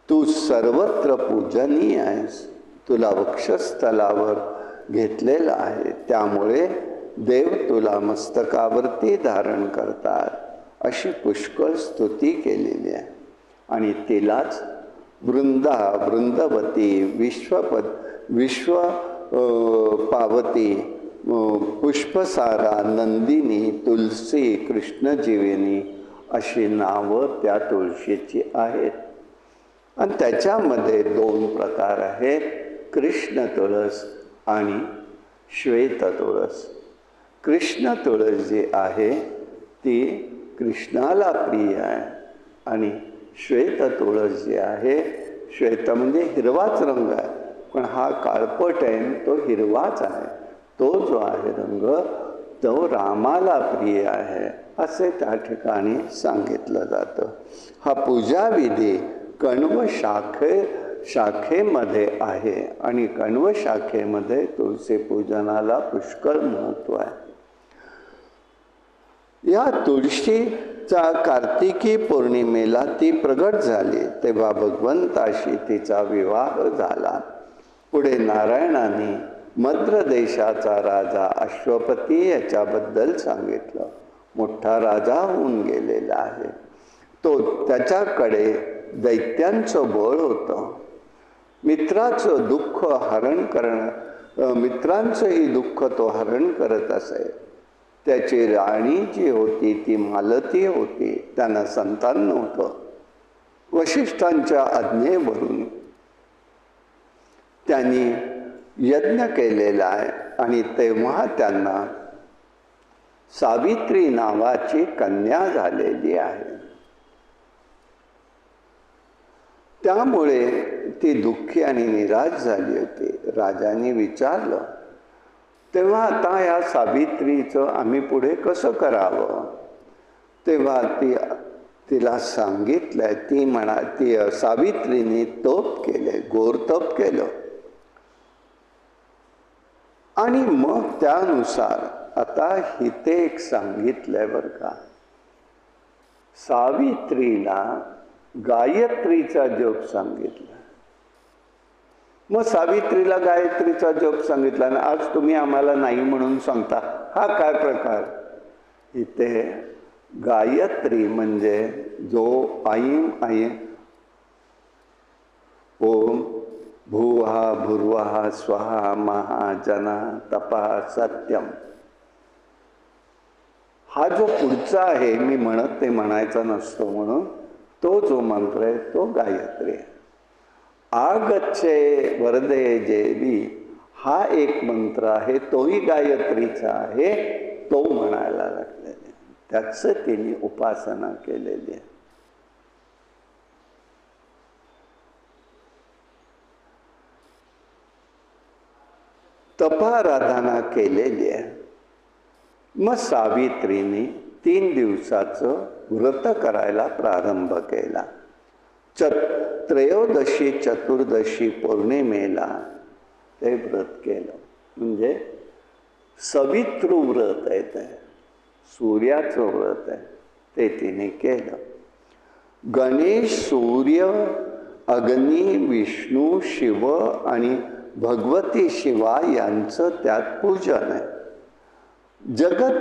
तू सर्वत्र पूजनीय आहेस, तुला वक्षस्थलावर घेतलेलं आहे, त्यामुळे देव तुला मस्तकावरती धारण करतात, अशी पुष्कळ स्तुती केलेली आहे. आणि तिलाच वृंदवती, विश्व पावती, पुष्पसारा, नंदिनी, तुलसी, कृष्णजीविनी अशी नावं त्या तुळशीची आहेत. आणि त्याच्यामध्ये 2 प्रकार आहेत, कृष्ण तुळस आणि श्वेत तुळस. कृष्ण तुळस जी आहे ती कृष्णाला प्रिय आहे आणि श्वेत तुळस जी आहे, श्वेत म्हणजे हिरवाच रंग आहे, पण हा काळपट आहे, तो हिरवाच आहे. तो जो आहे रंग तो रामाला प्रिय आहे असे त्या ठिकाणी सांगितलं जातं. हा पूजाविधी कण्व शाखेमध्ये आहे आणि कण्व शाखेमध्ये तुळशी पूजनाला पुष्कळ महत्त्व आहे. या तुळशीचा कार्तिकी पौर्णिमेला ती प्रगट झाली, तेव्हा भगवंताशी तिचा विवाह झाला. पुढे नारायणाने मद्र देशाचा राजा अश्वपती याच्याबद्दल सांगितलं. मोठा राजा होऊन गेलेला आहे तो, त्याच्याकडे दैत्यांचं बळ होतं. मित्राचं दुःख हरण करणं, मित्रांचंही दुःख तो हरण करत असे. त्याची राणी जी होती ती मालती होती, त्यांना संतान नव्हतं. वशिष्ठांच्या आज्ञेवरून त्यांनी यज्ञ केलेला आहे आणि तेव्हा त्यांना सावित्री नावाची कन्या झालेली आहे. त्यामुळे ती दुःखी आणि निराश झाली होती. राजाने विचारलं, तेव्हा आता या सावित्रीचं आम्ही पुढे कसं करावं? तेव्हा तिला सांगितलंय, ती सावित्रीने तप केले, घोर तप केलं. आणि मग त्यानुसार आता इथे एक सांगितलंय बरं का, सावित्रीला गायत्रीचा जप सांगितला. मग सावित्रीला गायत्रीचा जप सांगितला आणि आज तुम्ही आम्हाला नाही म्हणून सांगता, हा काय प्रकार? इथे गायत्री म्हणजे जो ऐं ऐं ओम भुवः भुर्वः स्वहा महाजना तपा सत्यम, हा जो पुढचा आहे मी म्हणत ते म्हणायचा नसतो म्हणून तो जो मंत्र आहे तो गायत्री आहे. आगच्छे वरदे देवी हा एक मंत्र आहे, तोही गायत्रीचा आहे, तो म्हणायला लागलेला आहे. त्याचं तिने उपासना केलेली आहे. तपाराधना केलेली आहे. मग सावित्रीने 3 दिवसाचं व्रत करायला प्रारंभ केला. त्रयोदशी चतुर्दशी पौर्णिमेला ते व्रत केलं. म्हणजे सवितृ व्रत आहे, ते सूर्याचं व्रत आहे, ते तिने केलं. गणेश, सूर्य, अग्नी, विष्णू, शिव आणि भगवती शिवा यांचं त्यात पूजन आहे. जगत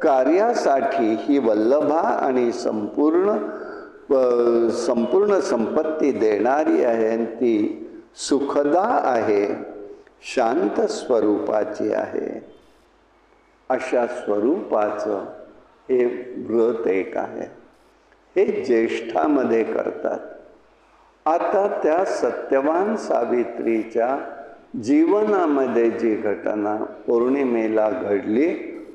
कार्यासाठी ही वल्लभा आणि संपूर्ण संपत्ती देणारी आहे आणि ती सुखदा आहे, शांत स्वरूपाची आहे. अशा स्वरूपाचं हे व्रत एक आहे. हे ज्येष्ठामध्ये करतात. आता त्या सत्यवान सावित्रीच्या जीवनामध्ये जी घटना पौर्णिमेला घडली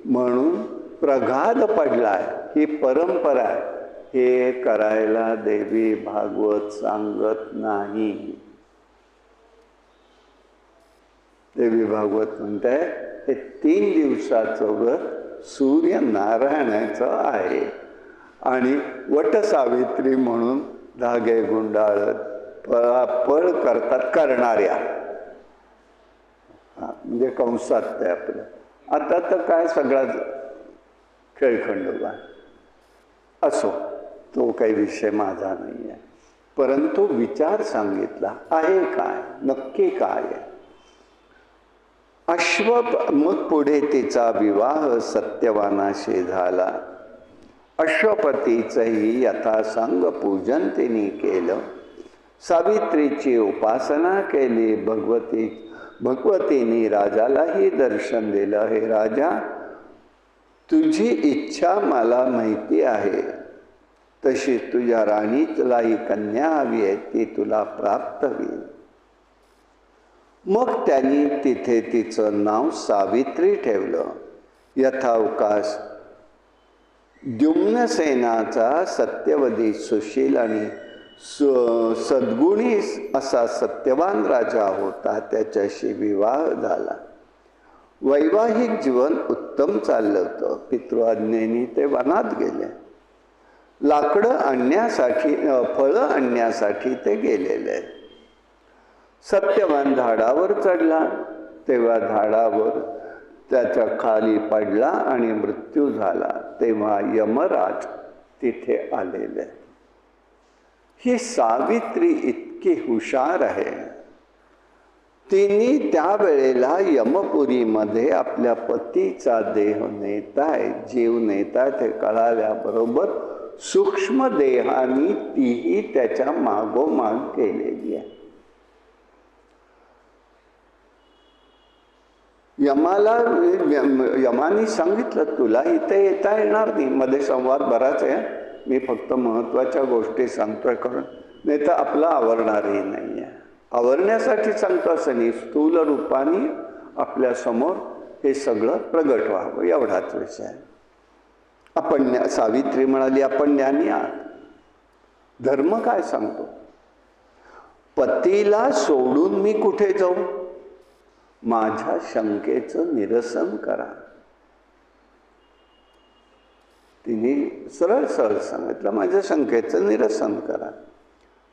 म्हणून प्रघात पडलाय, ही परंपरा आहे. हे करायला देवी भागवत सांगत नाही. देवी भागवत म्हणते हे 3 दिवसाचं व्रत सूर्यनारायणाचं आहे आणि वटसावित्री म्हणून धागे गुंडाळत पळापळ करतात करणाऱ्या, म्हणजे कंसात ते आपलं. आता तर काय सगळा खेळखंडोबा असो, तो काही विषय माझा नाही आहे. परंतु विचार सांगितला आहे काय, नक्की काय आहे. मग पुढे तिचा विवाह सत्यवानाशी झाला. अश्वपतीचंही यथासांग पूजन तिने केलं. सावित्रीची उपासना केली. भगवतीने राजालाही दर्शन दिलं. हे राजा, तुझी इच्छा मला माहिती आहे, तशी तुझ्या राणीलाही कन्या हवी आहे, ती तुला प्राप्त होईल. मग त्यांनी तिथे तिचं नाव सावित्री ठेवलं. यथावकाश द्युम्नसेनाचा सत्यवती, सुशील आणि सद्गुणी असा सत्यवान राजा होता. त्याच्याशी विवाह झाला. वैवाहिक जीवन उत्तम चाललं होतं. पितृआज्ञेने ते वनात गेले. लाकडं आणण्यासाठी, फळं आणण्यासाठी ते गेलेले. सत्यवान झाडावर चढला, तेव्हा झाडावर त्याच्या खाली पडला आणि मृत्यू झाला. तेव्हा यमराज तिथे आलेले. ही सावित्री इतकी हुशार आहे. तिने त्यावेळेला यमपुरीमध्ये आपल्या पतीचा देह नेताय, जीव नेताय ते कळाल्याबरोबर सूक्ष्म देहानी तीही त्याच्या मागोमाग केलेली आहे. यमानी सांगितलं तुला इथे येता येणार नाही. मध्ये संवाद बराच आहे, मी फक्त महत्वाच्या गोष्टी सांगतोय करून, नाही तर आपला आवरणारही नाही आहे. आवरण्यासाठी सांगतो असं नाही, स्थूल रूपाने आपल्या समोर हे सगळं प्रगट व्हावं एवढाच विषय आहे. आपण सावित्री म्हणाली आपण ज्ञानी आहात. धर्म काय सांगतो? पतीला सोडून मी कुठे जाऊ? माझ्या शंकेचं निरसन करा. तिने सरळ सरळ सांगितलं माझ्या शंकेचं निरसन करा.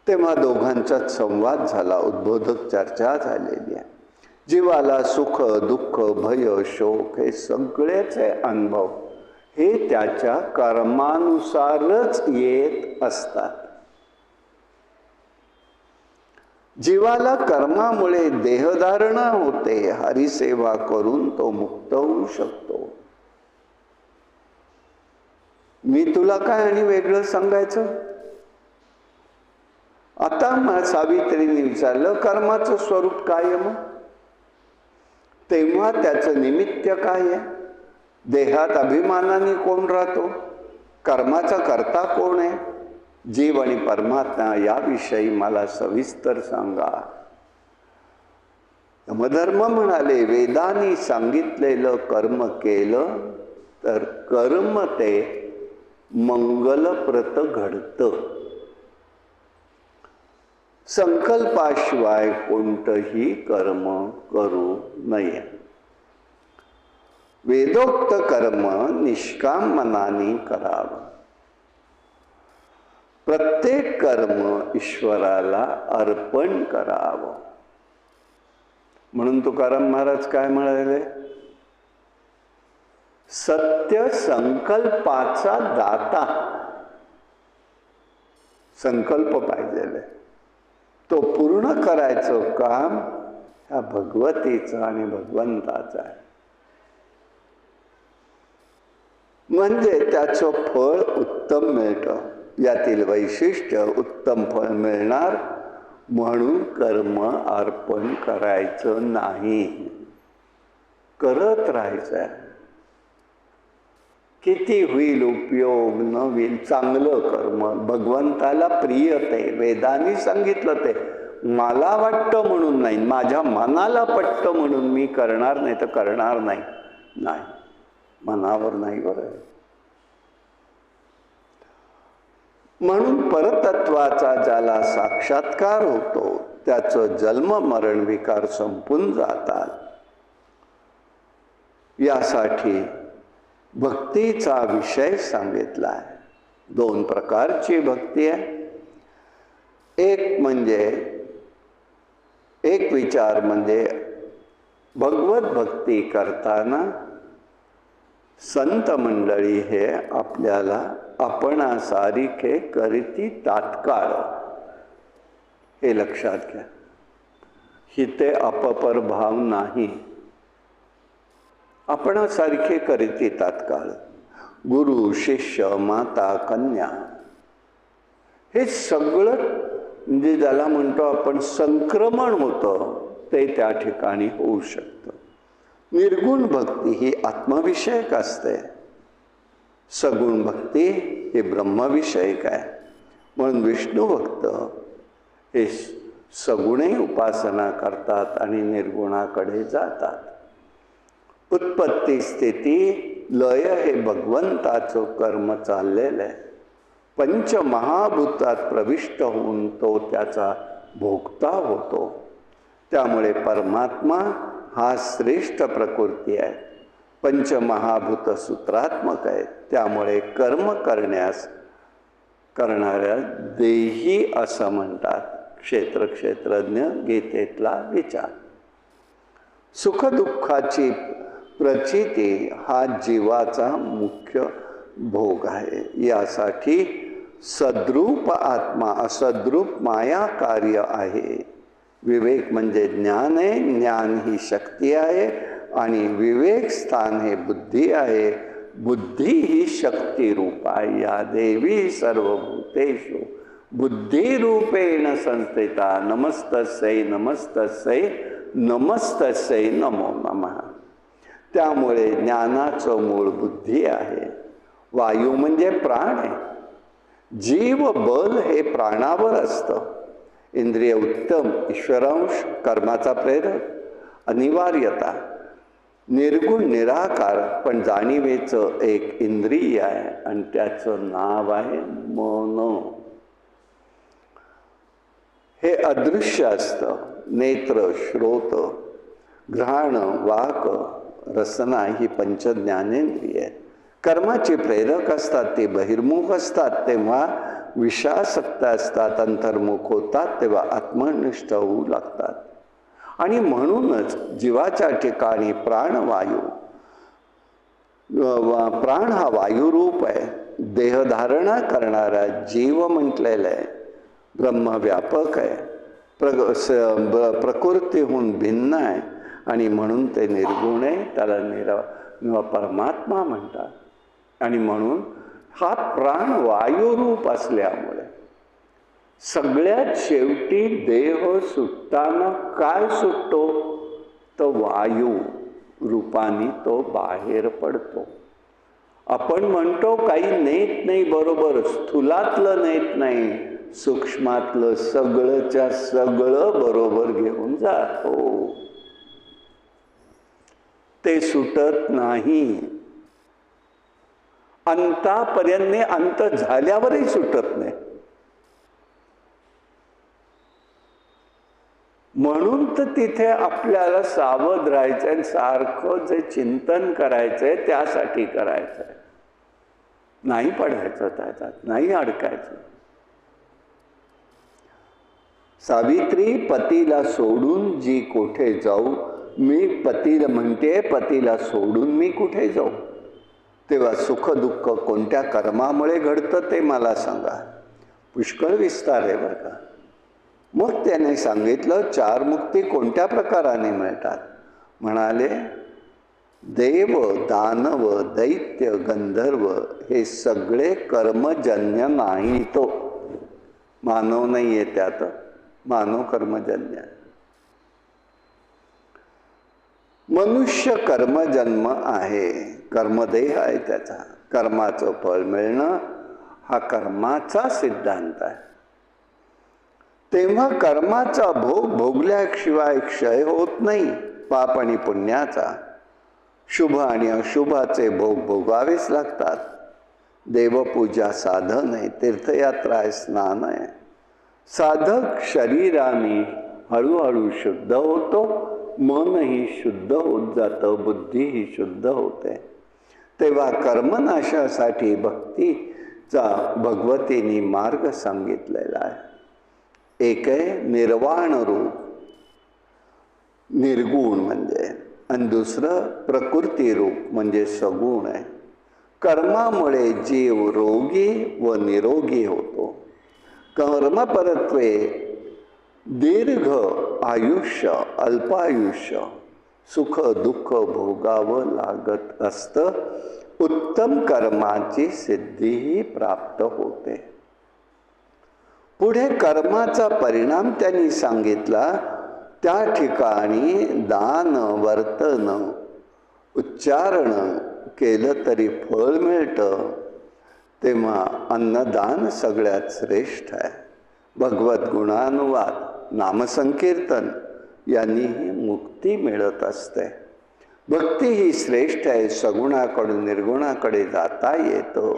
तेव्हा दोघांच्यात संवाद झाला, उद्बोधक चर्चा झालेली आहे. जीवाला सुख दुःख भय शोक हे सगळेचे अनुभव हे त्याच्या कर्मानुसारच येत असतात. जीवाला कर्मामुळे देहधारणा होते, हरिसेवा करून तो मुक्त होऊ शकतो. मी तुला काय आणि वेगळं सांगायचं? आता सावित्रीने विचारलं कर्माचं स्वरूप काय आहे मग? तेव्हा त्याचं निमित्त काय आहे? देहात अभिमानाने कोण राहतो? कर्माचा कर्ता कोण आहे? जीव आणि परमात्मा याविषयी मला सविस्तर सांगा. यमधर्म म्हणाले वेदांनी सांगितलेलं कर्म केलं तर कर्म ते मंगलप्रत घडतं. संकल्पाशिवाय कोणतंही कर्म करू नये. वेदोक्त कर्म निष्काम मनाने करावं. प्रत्येक कर्म ईश्वराला अर्पण करावं. म्हणून तुकाराम महाराज काय म्हणाले? सत्य संकल्पाचा दाता. संकल्प पाहिजे, तो पूर्ण करायचं काम ह्या भगवतीचं आणि भगवंताचं आहे. म्हणजे त्याचं फळ उत्तम मिळतं. यातील वैशिष्ट्य उत्तम फळ मिळणार म्हणून कर्म अर्पण करायचं नाही, करत राहायचं. किती होईल उपयोग न होईल, चांगलं कर्म भगवंताला प्रिय ते वेदांनी सांगितलं ते मला वाटतं म्हणून नाही, माझ्या मनाला पटतं म्हणून मी करणार नाही तर करणार नाही. नाही, मनावर नाही बरं. म्हणून परतत्वाचा ज्याला साक्षात्कार होतो त्याचं जन्म मरण विकार संपून जातात. यासाठी भक्तीचा विषय सांगितला आहे. 2 प्रकारची भक्ती आहे. एक विचार म्हणजे भगवत भक्ती करताना संत मंडळी हे आपल्याला आपणासारिखे करीती तात्काळ, हे लक्षात घ्या. हिते अपपर भाव नाही, आपणासारखे करीती तात्काळ. गुरु शिष्य माता कन्या हे सगळं म्हणजे ज्याला म्हणतो आपण संक्रमण होतं ते त्या ठिकाणी होऊ शकतं. निर्गुण भक्ती ही आत्मविषयक असते, सगुण भक्ती ही ब्रह्मविषयक आहे. म्हणून विष्णू भक्त हे सगुणे उपासना करतात आणि निर्गुणाकडे जातात. उत्पत्ती स्थिती लय हे भगवंताचं कर्म चाललेलं आहे. पंचमहाभूतात प्रविष्ट होऊन तो त्याचा भोगता होतो. त्यामुळे परमात्मा हा श्रेष्ठ प्रकृती आहे, पंचमहाभूत सूत्रात्मक आहे. त्यामुळे कर्म करणाऱ्या देही असं म्हणतात. क्षेत्रज्ञ गीतेतला विचार. सुखदुःखाची प्रचिती हा जीवाचा मुख्य भोग आहे. यासाठी सद्रूप आत्मा असद्रूप माया कार्य आहे. विवेक म्हणजे ज्ञान आहे, ज्ञान ही शक्ती आहे आणि विवेक स्थान हे बुद्धी आहे. बुद्धी ही शक्ती रूप आहे. या देवी सर्वभूतेषु बुद्धिरूपेण संस्थिता नमस्तस्यै नमस्तस्यै नमस्तस्यै नमो नमः. त्यामुळे ज्ञानाचं मूळ बुद्धी आहे. वायू म्हणजे प्राण आहे. जीव बल हे प्राणावर असतं. इंद्रिय उत्तम ईश्वरांश कर्माचा प्रेरक अनिवार्यता. निर्गुण निराकार पण जाणीवेचं एक इंद्रिय आहे आणि त्याचं नाव आहे मन. हे अदृश्य असतं. नेत्र श्रोत घ्राण वाक रसना ही पंचज्ञानेंद्रिय आहेत. कर्माचे प्रेरक असतात, ते बहिर्मुख असतात तेव्हा विषयासक्त असतात, अंतर्मुख होतात तेव्हा आत्मनिष्ठ होऊ लागतात. आणि म्हणूनच जीवाच्या ठिकाणी प्राणवायू, प्राण हा वायुरूप आहे. देहधारणा करणारा जीव म्हटलेला आहे. ब्रह्मव्यापक आहे, प्रकृतीहून भिन्न आहे आणि म्हणून ते निर्गुण आहे. त्याला परमात्मा म्हणतात. आणि म्हणून हा प्राण वायुरूप असल्यामुळे सगळ्यात शेवटी देह सुटताना काय सुटतो, तो वायू रूपाने तो बाहेर पडतो. आपण म्हणतो काही नेत नाही, बरोबर, स्थूलातलं नेत नाही, सूक्ष्मातलं सगळंच्या सगळं बरोबर घेऊन जातो. ते सुटत नाही. अंतापर्यंत, अंत झाल्यावरही सुटत नाही. म्हणून तर तिथे आपल्याला सावध राहायचंय, सारखं जे चिंतन करायचंय त्यासाठी करायचंय. नाही पडायचं त्याच्यात, नाही अडकायचं. सावित्री पतीला सोडून जी कुठे जाऊ, मी पतीला म्हणते पतीला सोडून मी कुठे जाऊ. तेव्हा सुख दुःख कोणत्या कर्मामुळे घडतं ते मला सांगा. पुष्कळ विस्तार आहे बरं का. मग त्याने सांगितलं 4 मुक्ती कोणत्या प्रकाराने मिळतात. म्हणाले देव दानव दैत्य गंधर्व हे सगळे कर्मजन्य नाही. तो मानव नाही आहे, त्यात मानव कर्मजन्य. मनुष्य कर्मजन्म आहे, कर्मदेह आहे त्याचा. कर्माचं फळ मिळणं हा कर्माचा सिद्धांत आहे. तेव्हा कर्माचा भोग भोगल्याशिवाय क्षय होत नाही. पाप आणि पुण्याचा, शुभ आणि अशुभाचे भोग भोगावेच लागतात. देवपूजा साधन आहे, तीर्थयात्रा आहे, स्नान आहे. साधक शरीराने हळूहळू शुद्ध होतो, मनही शुद्ध होत जातं, बुद्धीही शुद्ध होते. तेव्हा कर्मनाशासाठी भक्तीचा भगवतीने मार्ग सांगितलेला आहे. एक आहे निर्वाण रूप, निर्गुण म्हणजे, आणि दुसरं प्रकृती रूप म्हणजे सगुण आहे. कर्मामुळे जीव रोगी व निरोगी होतो. कर्मपरत्वे दीर्घ आयुष्य अल्पायुष्य सुख दुःख भोगावं लागत असतं. उत्तम कर्माची सिद्धीही प्राप्त होते. पुढे कर्माचा परिणाम त्यांनी सांगितला. त्या ठिकाणी दान वर्तन उच्चारण केलं तरी फळ मिळतं. तेव्हा अन्नदान सगळ्यात श्रेष्ठ आहे. भगवत गुणानुवाद, नामसंकीर्तन यांनीही मुक्ती मिळत असते. भक्ती ही श्रेष्ठ आहे. सगुणाकडून निर्गुणाकडे जाता येतो,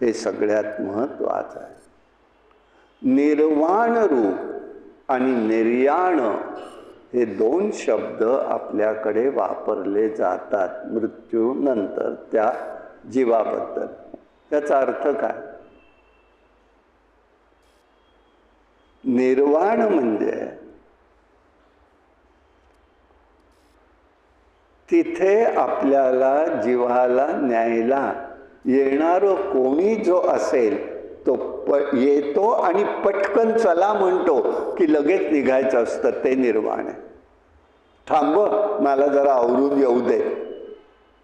हे सगळ्यात महत्त्वाचं आहे. निर्वाण रूप आणि निर्याण हे दोन शब्द आपल्याकडे वापरले जातात मृत्यूनंतर त्या जीवाबद्दल. त्याचा अर्थ काय? निर्वाण म्हणजे तिथे आपल्याला जीवाला न्यायला येणारं कोणी जो असेल तो येतो आणि पटकन चला म्हणतो की लगेच निघायचं असतं, ते निर्वाण आहे. थांब, मला जरा आवरून येऊ दे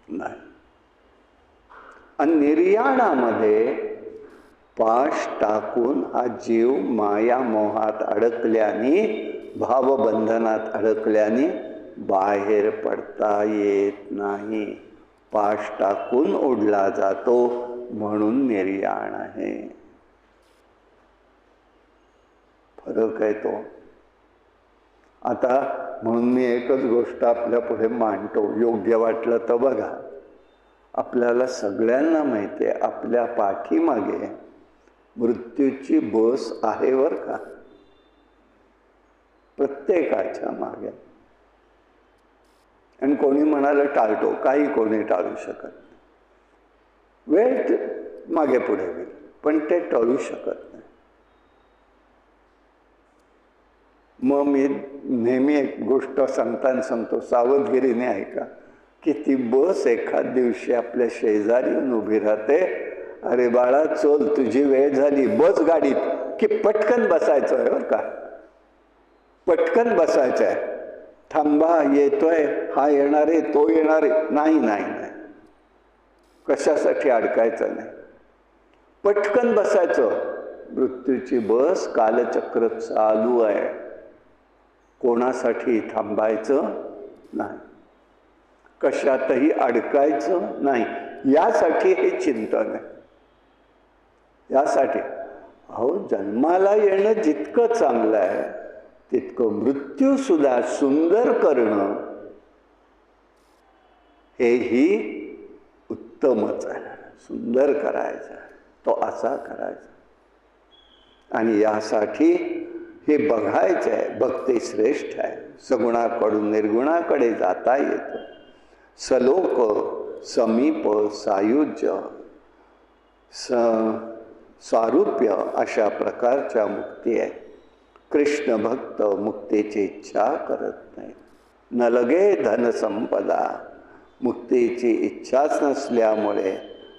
नाही. आणि निर्याणामध्ये पाश टाकून हा जीव माया मोहात अडकल्याने, भावबंधनात अडकल्याने बाहेर पडता येत नाही. पाश टाकून ओढला जातो, म्हणून निर्याण आहे. फरक आहे तो. आता म्हणून मी एकच गोष्ट आपल्या पुढे मांडतो, योग्य वाटलं तर बघा. आपल्याला सगळ्यांना माहिती आहे आपल्या पाठीमागे मृत्यूची बस आहे बरं का, प्रत्येकाच्या मागे. आणि कोणी म्हणाला टाळतो, काही कोणी टाळू शकत. वेळ मागे पुढे होईल, पण ते टळू शकत नाही. मग मी नेहमी एक गोष्ट सांगताना सांगतो, सावधगिरीने ऐका, की ती बस एखाद दिवशी आपल्या शेजारी येऊन उभी राहते. अरे बाळा चल, तुझी वेळ झाली, बस गाडीत, की पटकन बसायचं आहे बरं का, पटकन बसायचं आहे. थांबा, येतोय, हा येणार आहे, तो येणार आहे, नाही नाही नाही, कशासाठी अडकायचं नाही, पटकन बसायचं. मृत्यूची बस कालचक्र चालू आहे, कोणासाठी थांबायचं नाही, कशातही अडकायचं नाही. यासाठी हे चिंतन आहे. यासाठी अहो, जन्माला येणं जितकं चांगलं आहे तितकं मृत्यू सुद्धा सुंदर करणं हेही उत्तमच आहे. सुंदर करायचा, तो असा करायचा. आणि यासाठी हे बघायचं आहे. भक्ती श्रेष्ठ आहे. सगुणाकडून निर्गुणाकडे जाता येतं. सलोक, समीप, सायुज्य, सारूप्य अशा प्रकारच्या मुक्ती आहे. कृष्ण भक्त मुक्तीची इच्छा करत नाही. न लगे धनसंपदा, मुक्तीची इच्छाच नसल्यामुळे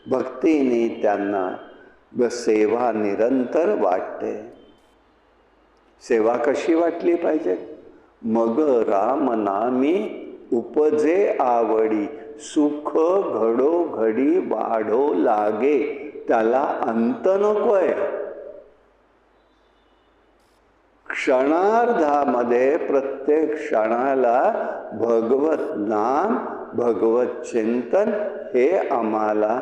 भक्तीने त्यांना सेवा निरंतर वाटते. सेवा कशी वाटली पाहिजे? मग राम नामी उपजे आवडी, सुख घडोघडी वाढो लागे, त्याला अंत नकोय. क्षणार्धामध्ये प्रत्येक क्षणाला भगवत नाम भगवत चिंतन हे आम्हाला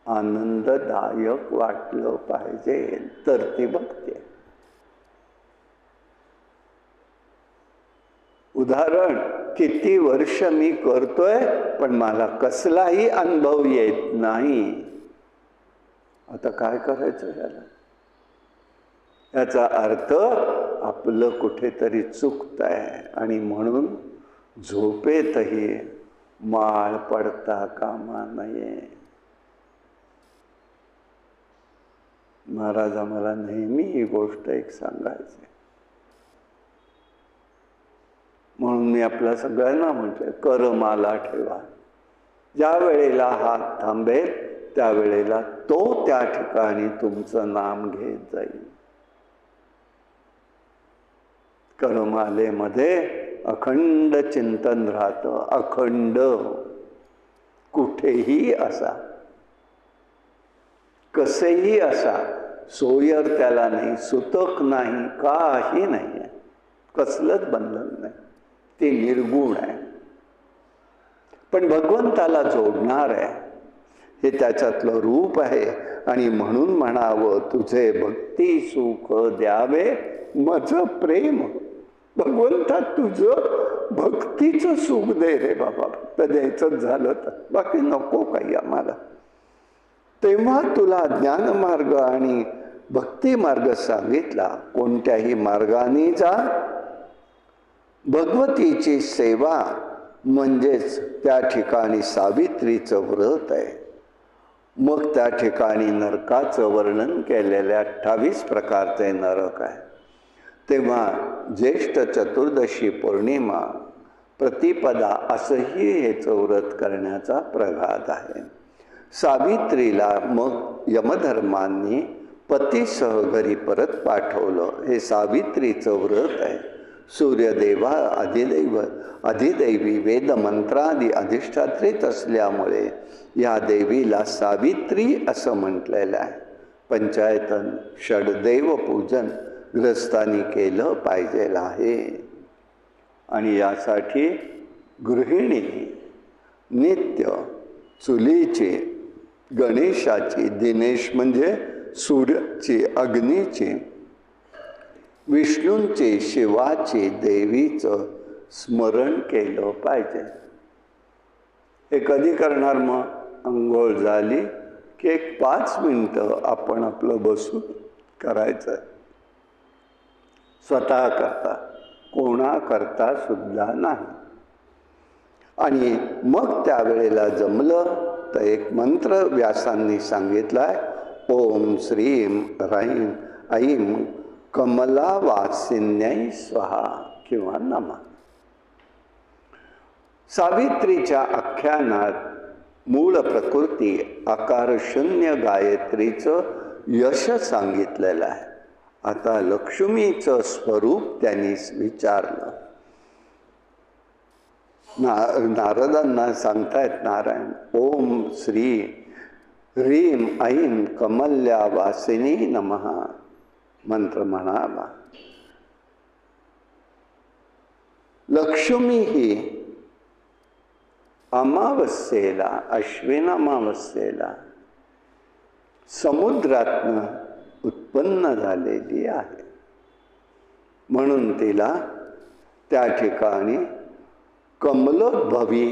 आनंददायक वाटलं पाहिजे, तर ती भक्ती आहे. उदाहरण, किती वर्ष मी करतोय पण मला कसलाही अनुभव येत नाही. आता काय करायचं याला? याचा अर्थ आपलं कुठेतरी चुकतंय आणि म्हणून झोपेतही माळ पडता कामा नये. महाराज आम्हाला नेहमी ही गोष्ट एक सांगायची. म्हणून मी आपल्या सगळ्यांना म्हणते, करमाला ठेवा. ज्या वेळेला हात थांबेल त्यावेळेला तो त्या ठिकाणी तुमचं नाम घेत जाईल. करमालेमध्ये अखंड चिंतन राहतं, अखंड, कुठेही असा, कसेही असा, सोयर त्याला नाही, सुतक नाही, काही नाही आहे, कसलंच बंधन नाही, ते निर्गुण आहे. पण भगवंताला जोडणार आहे, हे त्याच्यातलं रूप आहे. आणि म्हणून म्हणावं, तुझे भक्ती सुख द्यावे मज प्रेम. भगवंता तुझं भक्तीचं सुख दे रे बाबा, फक्त द्यायचं झालं तर, बाकी नको काही आम्हाला. तेव्हा तुला ज्ञानमार्ग आणि भक्ती मार्ग सांगितला. कोणत्याही मार्गाने जा, भगवतीची सेवा म्हणजेच त्या ठिकाणी सावित्रीचं व्रत आहे. मग त्या ठिकाणी नरकाचं वर्णन केलेल्या 28 प्रकारचे नरक आहे. तेव्हा ज्येष्ठ चतुर्दशी पौर्णिमा प्रतिपदा असंही हेचं व्रत करण्याचा प्रघात आहे. सावित्रीला मग यमधर्मांनी पतीसह घरी परत पाठवलं. हे सावित्रीचं व्रत आहे. सूर्यदेवा अधिदैवी वेदमंत्रादी अधिष्ठात्रीत असल्यामुळे या देवीला सावित्री असं म्हटलेलं आहे. पंचायतन षडदेव पूजन गृहस्थांनी केलं पाहिजेल आहे. आणि यासाठी गृहिणी नित्य चुलीची, गणेशाची, दिनेश म्हणजे सूर्याची, अग्नीची, विष्णूंची, शिवाची, देवीचं स्मरण केलं पाहिजे. हे कधी करणार? मग अंघोळ झाली की एक 5 मिनिटं आपण आपलं बसून करायचं, स्वतः करता, कोणाकरता सुद्धा नाही. आणि मग त्यावेळेला जमलं तर एक मंत्र व्यासांनी सांगितलाय, ओम श्रीम ह्रीं ऐं कमलावासिन्यै स्वाहा किंवा नमः. सावित्रीच्या आख्यानात मूळ प्रकृती आकार शून्य गायत्रीचं यश सांगितलेलं आहे. आता लक्ष्मीचं स्वरूप त्यांनी विचारलं. नारदांना सांगतायत नारायण, ओम श्री ह्रीं ऐं कमल्यावासिनी नमः मंत्र म्हणावा. लक्ष्मी ही अमावस्येला, अश्विन अमावस्येला समुद्रातनं उत्पन्न झालेली आहे. म्हणून तिला त्या ठिकाणी कमलोद्भवी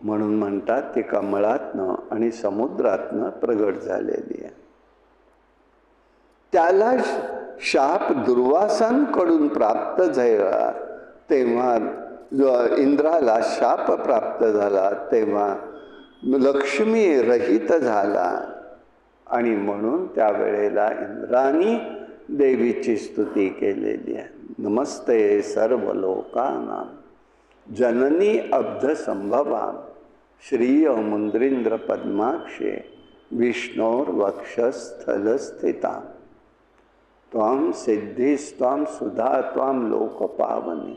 म्हणून म्हणतात. ती कमळातनं आणि समुद्रातनं प्रगट झालेली आहे. त्याला शाप दुर्वासांकडून प्राप्त झाला. तेव्हा इंद्राला शाप प्राप्त झाला, तेव्हा लक्ष्मी रहित झाला. आणि म्हणून त्यावेळेला इंद्रानी देवीची स्तुती केलेली आहे. नमस्ते सर्व लोकानां जननी अब्ध संभवां श्रीय मुंद्रींद्र पद्माक्षे विष्णोर वक्षस्थल स्थिता त्वां सिद्धिस्त्वां सुधा त्वां लोकपावनी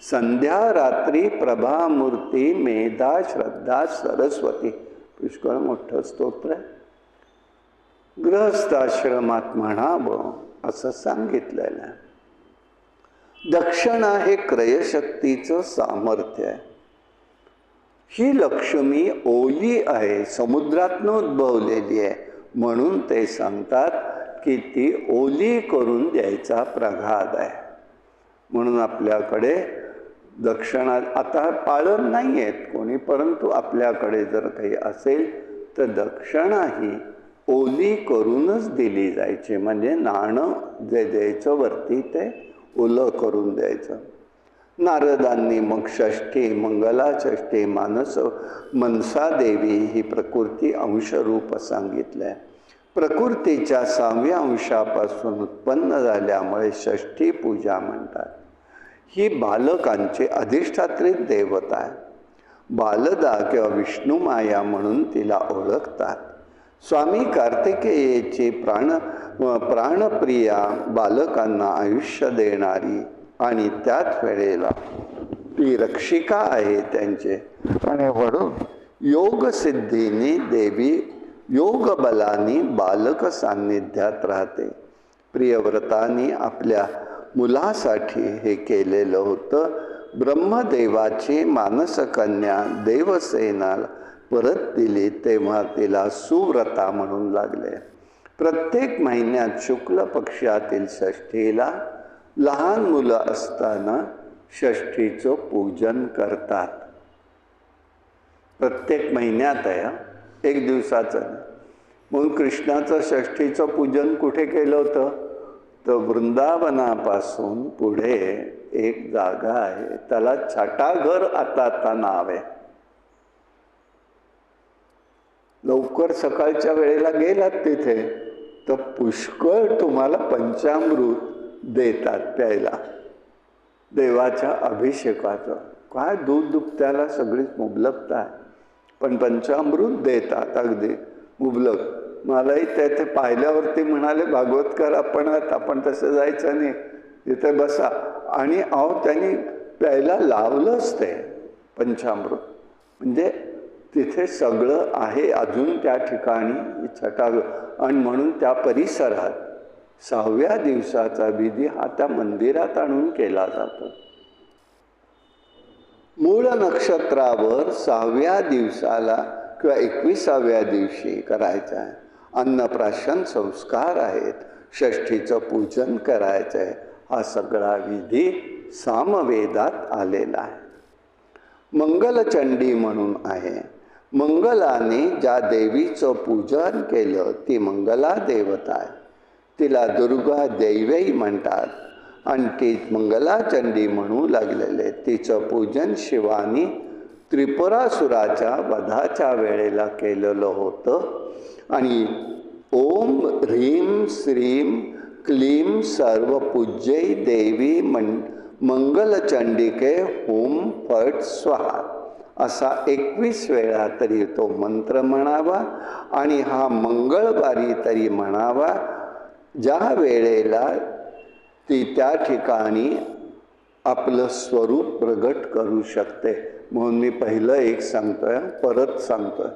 संध्या रात्री प्रभामूर्ती मेधा श्रद्धा सरस्वती. पुष्कळ मोठं स्तोत्र आहे. गृहस्थाश्रमात म्हणावं असं सांगितलेलं आहे. दक्षिणा हे क्रयशक्तीचं सामर्थ्य आहे. ही लक्ष्मी ओली आहे, समुद्रातनं उद्भवलेली आहे, म्हणून ते सांगतात की ती ओली करून द्यायचा प्रघात आहे. म्हणून आपल्याकडे दक्षिणा आता पाळत नाही आहेत कोणी, परंतु आपल्याकडे जर काही असेल तर दक्षिणा ही ओली करूनच दिली जायची. म्हणजे नाणं जे द्यायचं वरती ते ओलं करून द्यायचं. नारदांनी मग षष्ठी, मंगला षष्ठी, मनसा देवी ही प्रकृती अंशरूप सांगितलं आहे. प्रकृतीच्या 6व्या अंशापासून उत्पन्न झाल्यामुळे षष्ठी पूजा म्हणतात. ही बालकांची अधिष्ठात्री देवता आहे. बालदा किंवा विष्णुमाया म्हणून तिला ओळखतात. स्वामी कार्तिकेयची प्राणप्रिया, बालकांना आयुष्य देणारी आणि त्याच वेळेला ती रक्षिका आहे त्यांचे. आणि म्हणून योगसिद्धीने देवी योग बलानी बालक सान्निध्यात राहते. प्रियव्रतांनी आपल्या मुलासाठी हे केलेलं होतं. ब्रह्मदेवाची मानसकन्या देवसेनाला परत दिली तेव्हा तिला सुव्रता म्हणून लागले. प्रत्येक महिन्यात शुक्ल पक्षातील षष्ठीला लहान मुलं असताना षष्ठीचं पूजन करतात. प्रत्येक महिन्यात आहे, एक दिवसाचं नाही. म्हणून कृष्णाचं षष्ठीचं पूजन कुठे केलं होतं? तर वृंदावनापासून पुढे एक जागा आहे, त्याला छटाघर आता नाव आहे. लवकर सकाळच्या वेळेला गेलात तिथे तर पुष्कळ तुम्हाला पंचामृत देतात प्यायला. देवाच्या अभिषेकाचं काय दूध दुभत्याला सगळीच मुबलकता आहे, पण पंचामृत देतात अगदी मुबलक. मलाही ते पाहिल्यावरती म्हणाले, भागवतकर आपण तसं जायचं नाही, तिथे बसा. आणि त्यांनी प्यायला लावलंच ते पंचामृत. म्हणजे तिथे सगळं आहे अजून त्या ठिकाणी छटाघर. आणि म्हणून त्या परिसरात 6व्या दिवसाचा विधी हा त्या मंदिरात आणून केला जातो. मूळ नक्षत्रावर 6व्या दिवसाला किंवा 21व्या दिवशी करायचा आहे. अन्नप्राशन संस्कार आहेत, षष्ठीचं पूजन करायचं आहे. हा सगळा विधी सामवेदात आलेला आहे. मंगलचंडी म्हणून आहे. मंगलाने ज्या देवीचं पूजन केलं ती मंगला देवता आहे. तिला दुर्गा दैवई म्हणतात आणि ती मंगलाचंडी म्हणू लागलेले. तिचं पूजन शिवानी त्रिपुरासुराच्या वधाच्या वेळेला केलेलं होतं. आणि ओम ह्रीं श्रीं क्लीं सर्व पूज्यै देवी मंगलचंडिके होम फट स्वाहा असा 21 वेळा तरी तो मंत्र म्हणावा. आणि हा मंगळवारी तरी म्हणावा, ज्या वेळेला ती त्या ठिकाणी आपलं स्वरूप प्रगट करू शकते. म्हणून मी पहिलं एक सांगतोय, परत सांगतोय.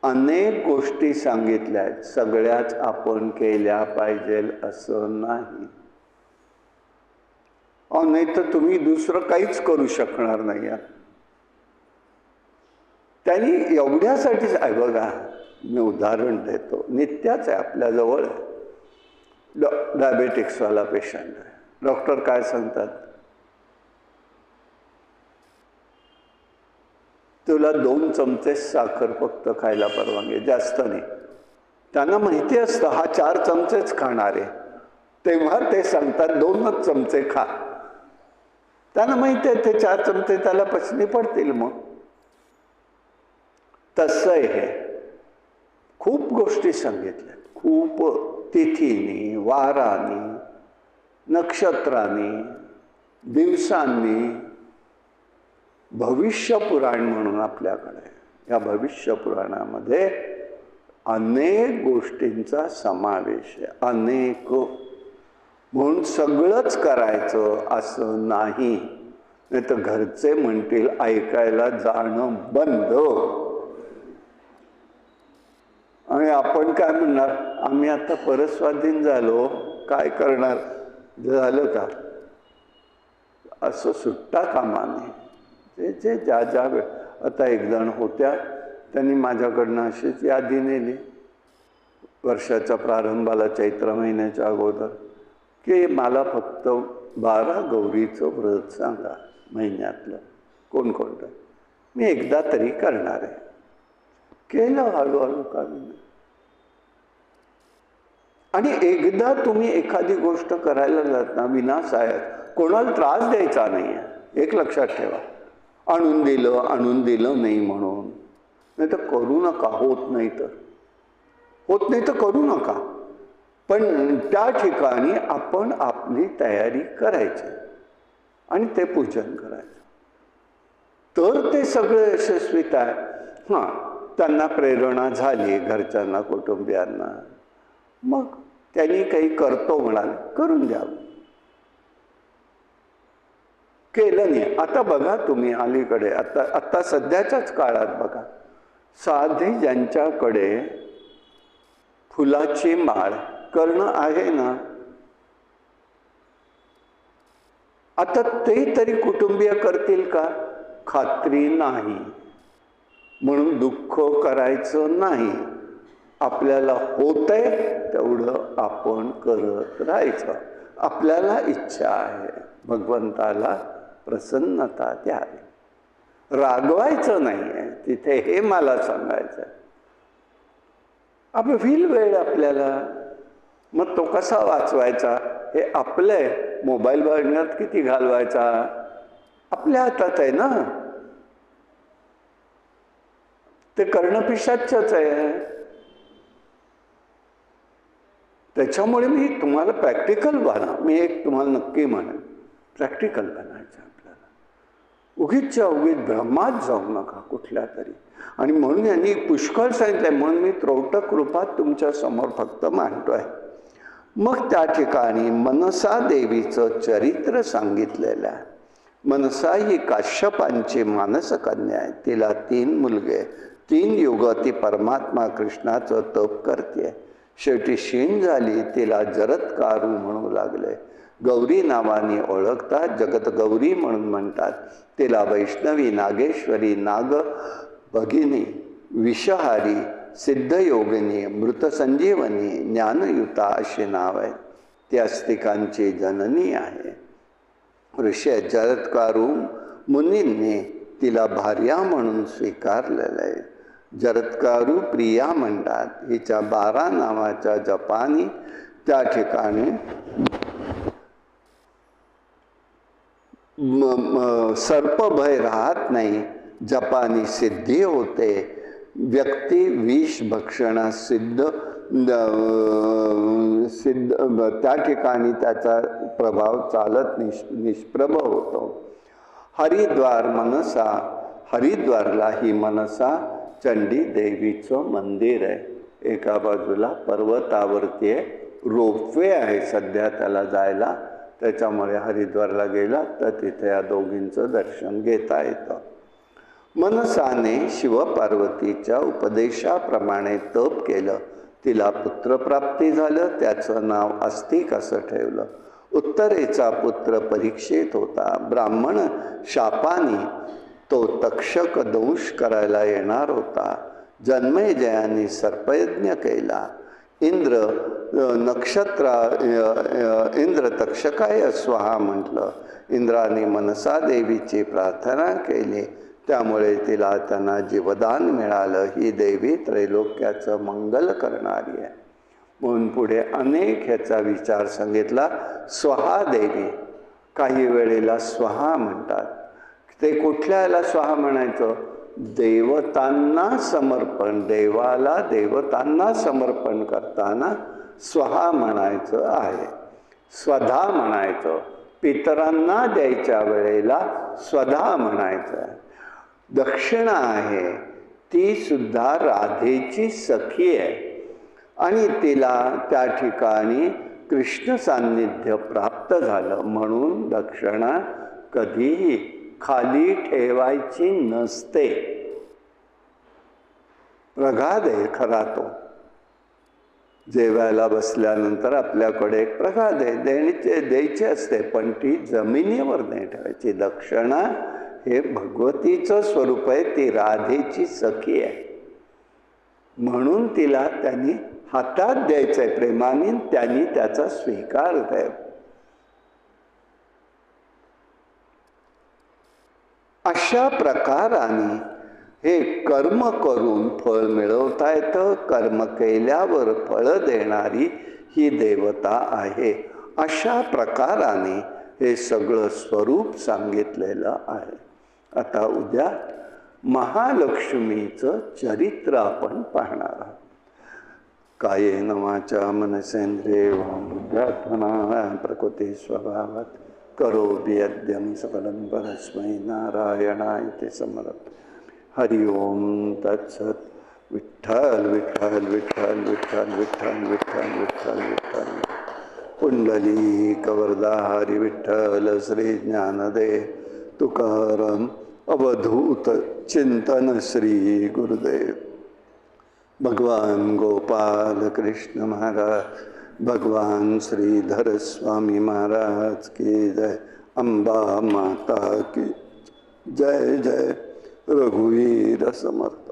अनेक गोष्टी सांगितल्या आहेत, सगळ्याच आपण केल्या पाहिजे असं नाही. नाही तर तुम्ही दुसरं काहीच करू शकणार नाही. त्यांनी एवढ्यासाठीच आहे. बघा, मी उदाहरण देतो, नित्याच आहे आपल्याजवळ. डायबेटिक्सवाला पेशंट आहे. डॉक्टर काय सांगतात? तुला 2 चमचे साखर फक्त खायला परवानगी, जास्त नाही. त्यांना माहिती असतं हा 4 चमचेच खाणार आहे, तेव्हा ते सांगतात 2च चमचे खा. त्यांना माहिती आहे ते 4 चमचे त्याला पचनी पडतील. मग तसं हे खूप गोष्टी सांगितल्या, खूप तिथीनी, वारानी, नक्षत्रांनी, दिवसांनी. भविष्य पुराण म्हणून आपल्याकडे, या भविष्य पुराणामध्ये अनेक गोष्टींचा समावेश आहे. अनेक. म्हणून सगळंच करायचं असं नाही, नाही तर घरचे म्हणतील ऐकायला जाणं बंद. आणि आपण काय म्हणणार, आम्ही आता परस्वाधीन झालो, काय करणार? झालं का? असं सुट्टा कामा नये. जे ज्या ज्या वेळ आता एक जण होत्या, त्यांनी माझ्याकडनं अशीच यादी नेली वर्षाच्या प्रारंभाला चैत्र महिन्याच्या अगोदर, की मला फक्त 12 गौरीचं व्रत सांगा महिन्यातलं कोणकोणतं, मी एकदा तरी करणार आहे. केलं हळूहळू काढून. आणि एकदा तुम्ही एखादी गोष्ट करायला लागलात ना, विनासायात कोणाला त्रास द्यायचा नाही आहे, एक लक्षात ठेवा. आणून दिलं नाही म्हणून, नाही तर करू नका. होत नाही तर करू नका. पण त्या ठिकाणी आपण आपली तयारी करायची आणि ते पूजन करायचं, तर ते सगळं यशस्वीत आहे. हां, त्यांना प्रेरणा झाली, घरच्यांना कुटुंबियांना, मग त्यांनी काही करतो म्हणाले, करून द्यावं. केलं नाही. आता बघा तुम्ही अलीकडे आता सध्याच्याच काळात बघा, साधे ज्यांच्याकडे फुलाची माळ करणं आहे ना, आता ते तरी कुटुंबीय करतील का? खात्री नाही. म्हणून दुःख करायचं नाही. आपल्याला होतंय तेवढं आपण करत राहायचं. आपल्याला इच्छा आहे भगवंताला प्रसन्नता द्यावी, रागवायचं नाही आहे तिथे, हे मला सांगायचं आहे. अब होईल वेळ आपल्याला, मग तो कसा वाचवायचा हे आपले मोबाईल बघण्यात किती घालवायचा आपल्या हातात आहे ना. ते करणं पिशाचच आहे. त्याच्यामुळे मी तुम्हाला प्रॅक्टिकल बना, मी एक तुम्हाला नक्की म्हणेन, प्रॅक्टिकल बनायचं आपल्याला. उगीच भ्रमात जाऊ नका कुठल्या तरी. आणि म्हणून यांनी पुष्कळ सांगितलंय, म्हणून मी त्रोटक रूपात तुमच्या समोर फक्त मांडतोय. मग त्या ठिकाणी मनसा देवीचं चरित्र सांगितलेलं आहे. मनसा ही काश्यपांची मानस कन्या आहे. तिला 3 मुलगे, 3 युग ती परमात्मा कृष्णाचं तप करते. शेवटी शीण झाली, तिला जरत्कारु म्हणू लागले. गौरी नावाने ओळखतात, जगत गौरी म्हणून म्हणतात. तिला वैष्णवी, नागेश्वरी, नाग भगिनी, विषहारी, सिद्धयोगिनी, मृतसंजीवनी, ज्ञानयुता अशी नाव आहे. ती अस्तिकांची जननी आहे. ऋषी जरत्कारु मुनींनी तिला भार्या म्हणून स्वीकारलेलं आहे. जरत्कारु प्रिया म्हणतात. हिच्या 12 नावाच्या जपानी त्या ठिकाणी सर्पभय राहत नाही, जपानी सिद्धी होते. व्यक्ती विष भक्षणास सिद्ध त्या ठिकाणी त्याचा प्रभाव चालत निष्प्रभ होतो. हरिद्वार मनसा, हरिद्वारला ही मनसा चंडी देवीचं मंदिर आहे. एका बाजूला पर्वतावरती आहे, रोपवे आहे सध्या त्याला जायला, त्याच्यामुळे हरिद्वारला गेला तर तिथे या दोघींचं दर्शन घेता येतं. मनसाने शिवपार्वतीच्या उपदेशाप्रमाणे तप केलं. तिला पुत्रप्राप्ती झालं. त्याचं नाव अस्तिक असं ठेवलं. उत्तरेचा पुत्र परीक्षित होता. ब्राह्मण शापानी तो तक्षक दंश करायला येणार होता. जन्मेजयाने सर्पयज्ञ केला. इंद्र तक्षकाय स्वाहा म्हटलं. इंद्राने मनसा देवीची प्रार्थना केली, त्यामुळे तिला त्यांना जीवदान मिळालं. ही देवी त्रैलोक्याचं मंगल करणारी आहे. म्हणून पुढे अनेक ह्याचा विचार सांगितला. स्वहा देवी, काही वेळेला स्वहा म्हणतात. ते कुठल्याला स्वहा म्हणायचं? देवतांना समर्पण, देवतांना समर्पण करताना स्वहा म्हणायचं आहे. स्वधा म्हणायचं. पितरांना द्यायच्या वेळेला स्वधा म्हणायचं आहे. दक्षिणा आहे ती सुद्धा राधेची सखी आहे आणि तिला त्या ठिकाणी कृष्ण सान्निध्य प्राप्त झालं, म्हणून दक्षिणा कधीही खाली ठेवायची नसते. प्रघाद आहे खरा तो. जेवायला बसल्यानंतर आपल्याकडे एक प्रसाद आहे, द्यायची असते, पण ती जमिनीवर नाही ठेवायची. दक्षिणा हे भगवतीचं स्वरूप आहे, ती राधेची सखी आहे, म्हणून तिला त्यांनी हातात द्यायचंय प्रेमाने, त्यांनी त्याचा स्वीकार द्यावा. अशा प्रकाराने हे कर्म करून फळ मिळवता येतं. कर्म केल्यावर फळ देणारी ही देवता आहे. अशा प्रकाराने हे सगळं स्वरूप सांगितलेलं आहे. आता उद्या महालक्ष्मीचं चरित्र आपण पाहणार आहोत. कायेन वाचा मनसेंद्रिये बुद्ध्यात्मना प्रकृती स्वभावात करोमि यद्यं सकलं परस्मै नारायणाय समर्पयामि. हरि ओम तत्सत. विठ्ठल विठ्ठल विठ्ठल विठ्ठल विठ्ठल विठ्ठल विठ्ठल विठ्ठल. पुंडलिक वरदा हरी विठ्ठल श्री ज्ञानदेव तुकाराम अवधूत चिंतन श्री गुरुदेव. भगवान गोपाल कृष्ण महाराज, भगवान श्रीधर स्वामी महाराज की जय. अंबा माता की जय. जय रघुवीर समर्थ.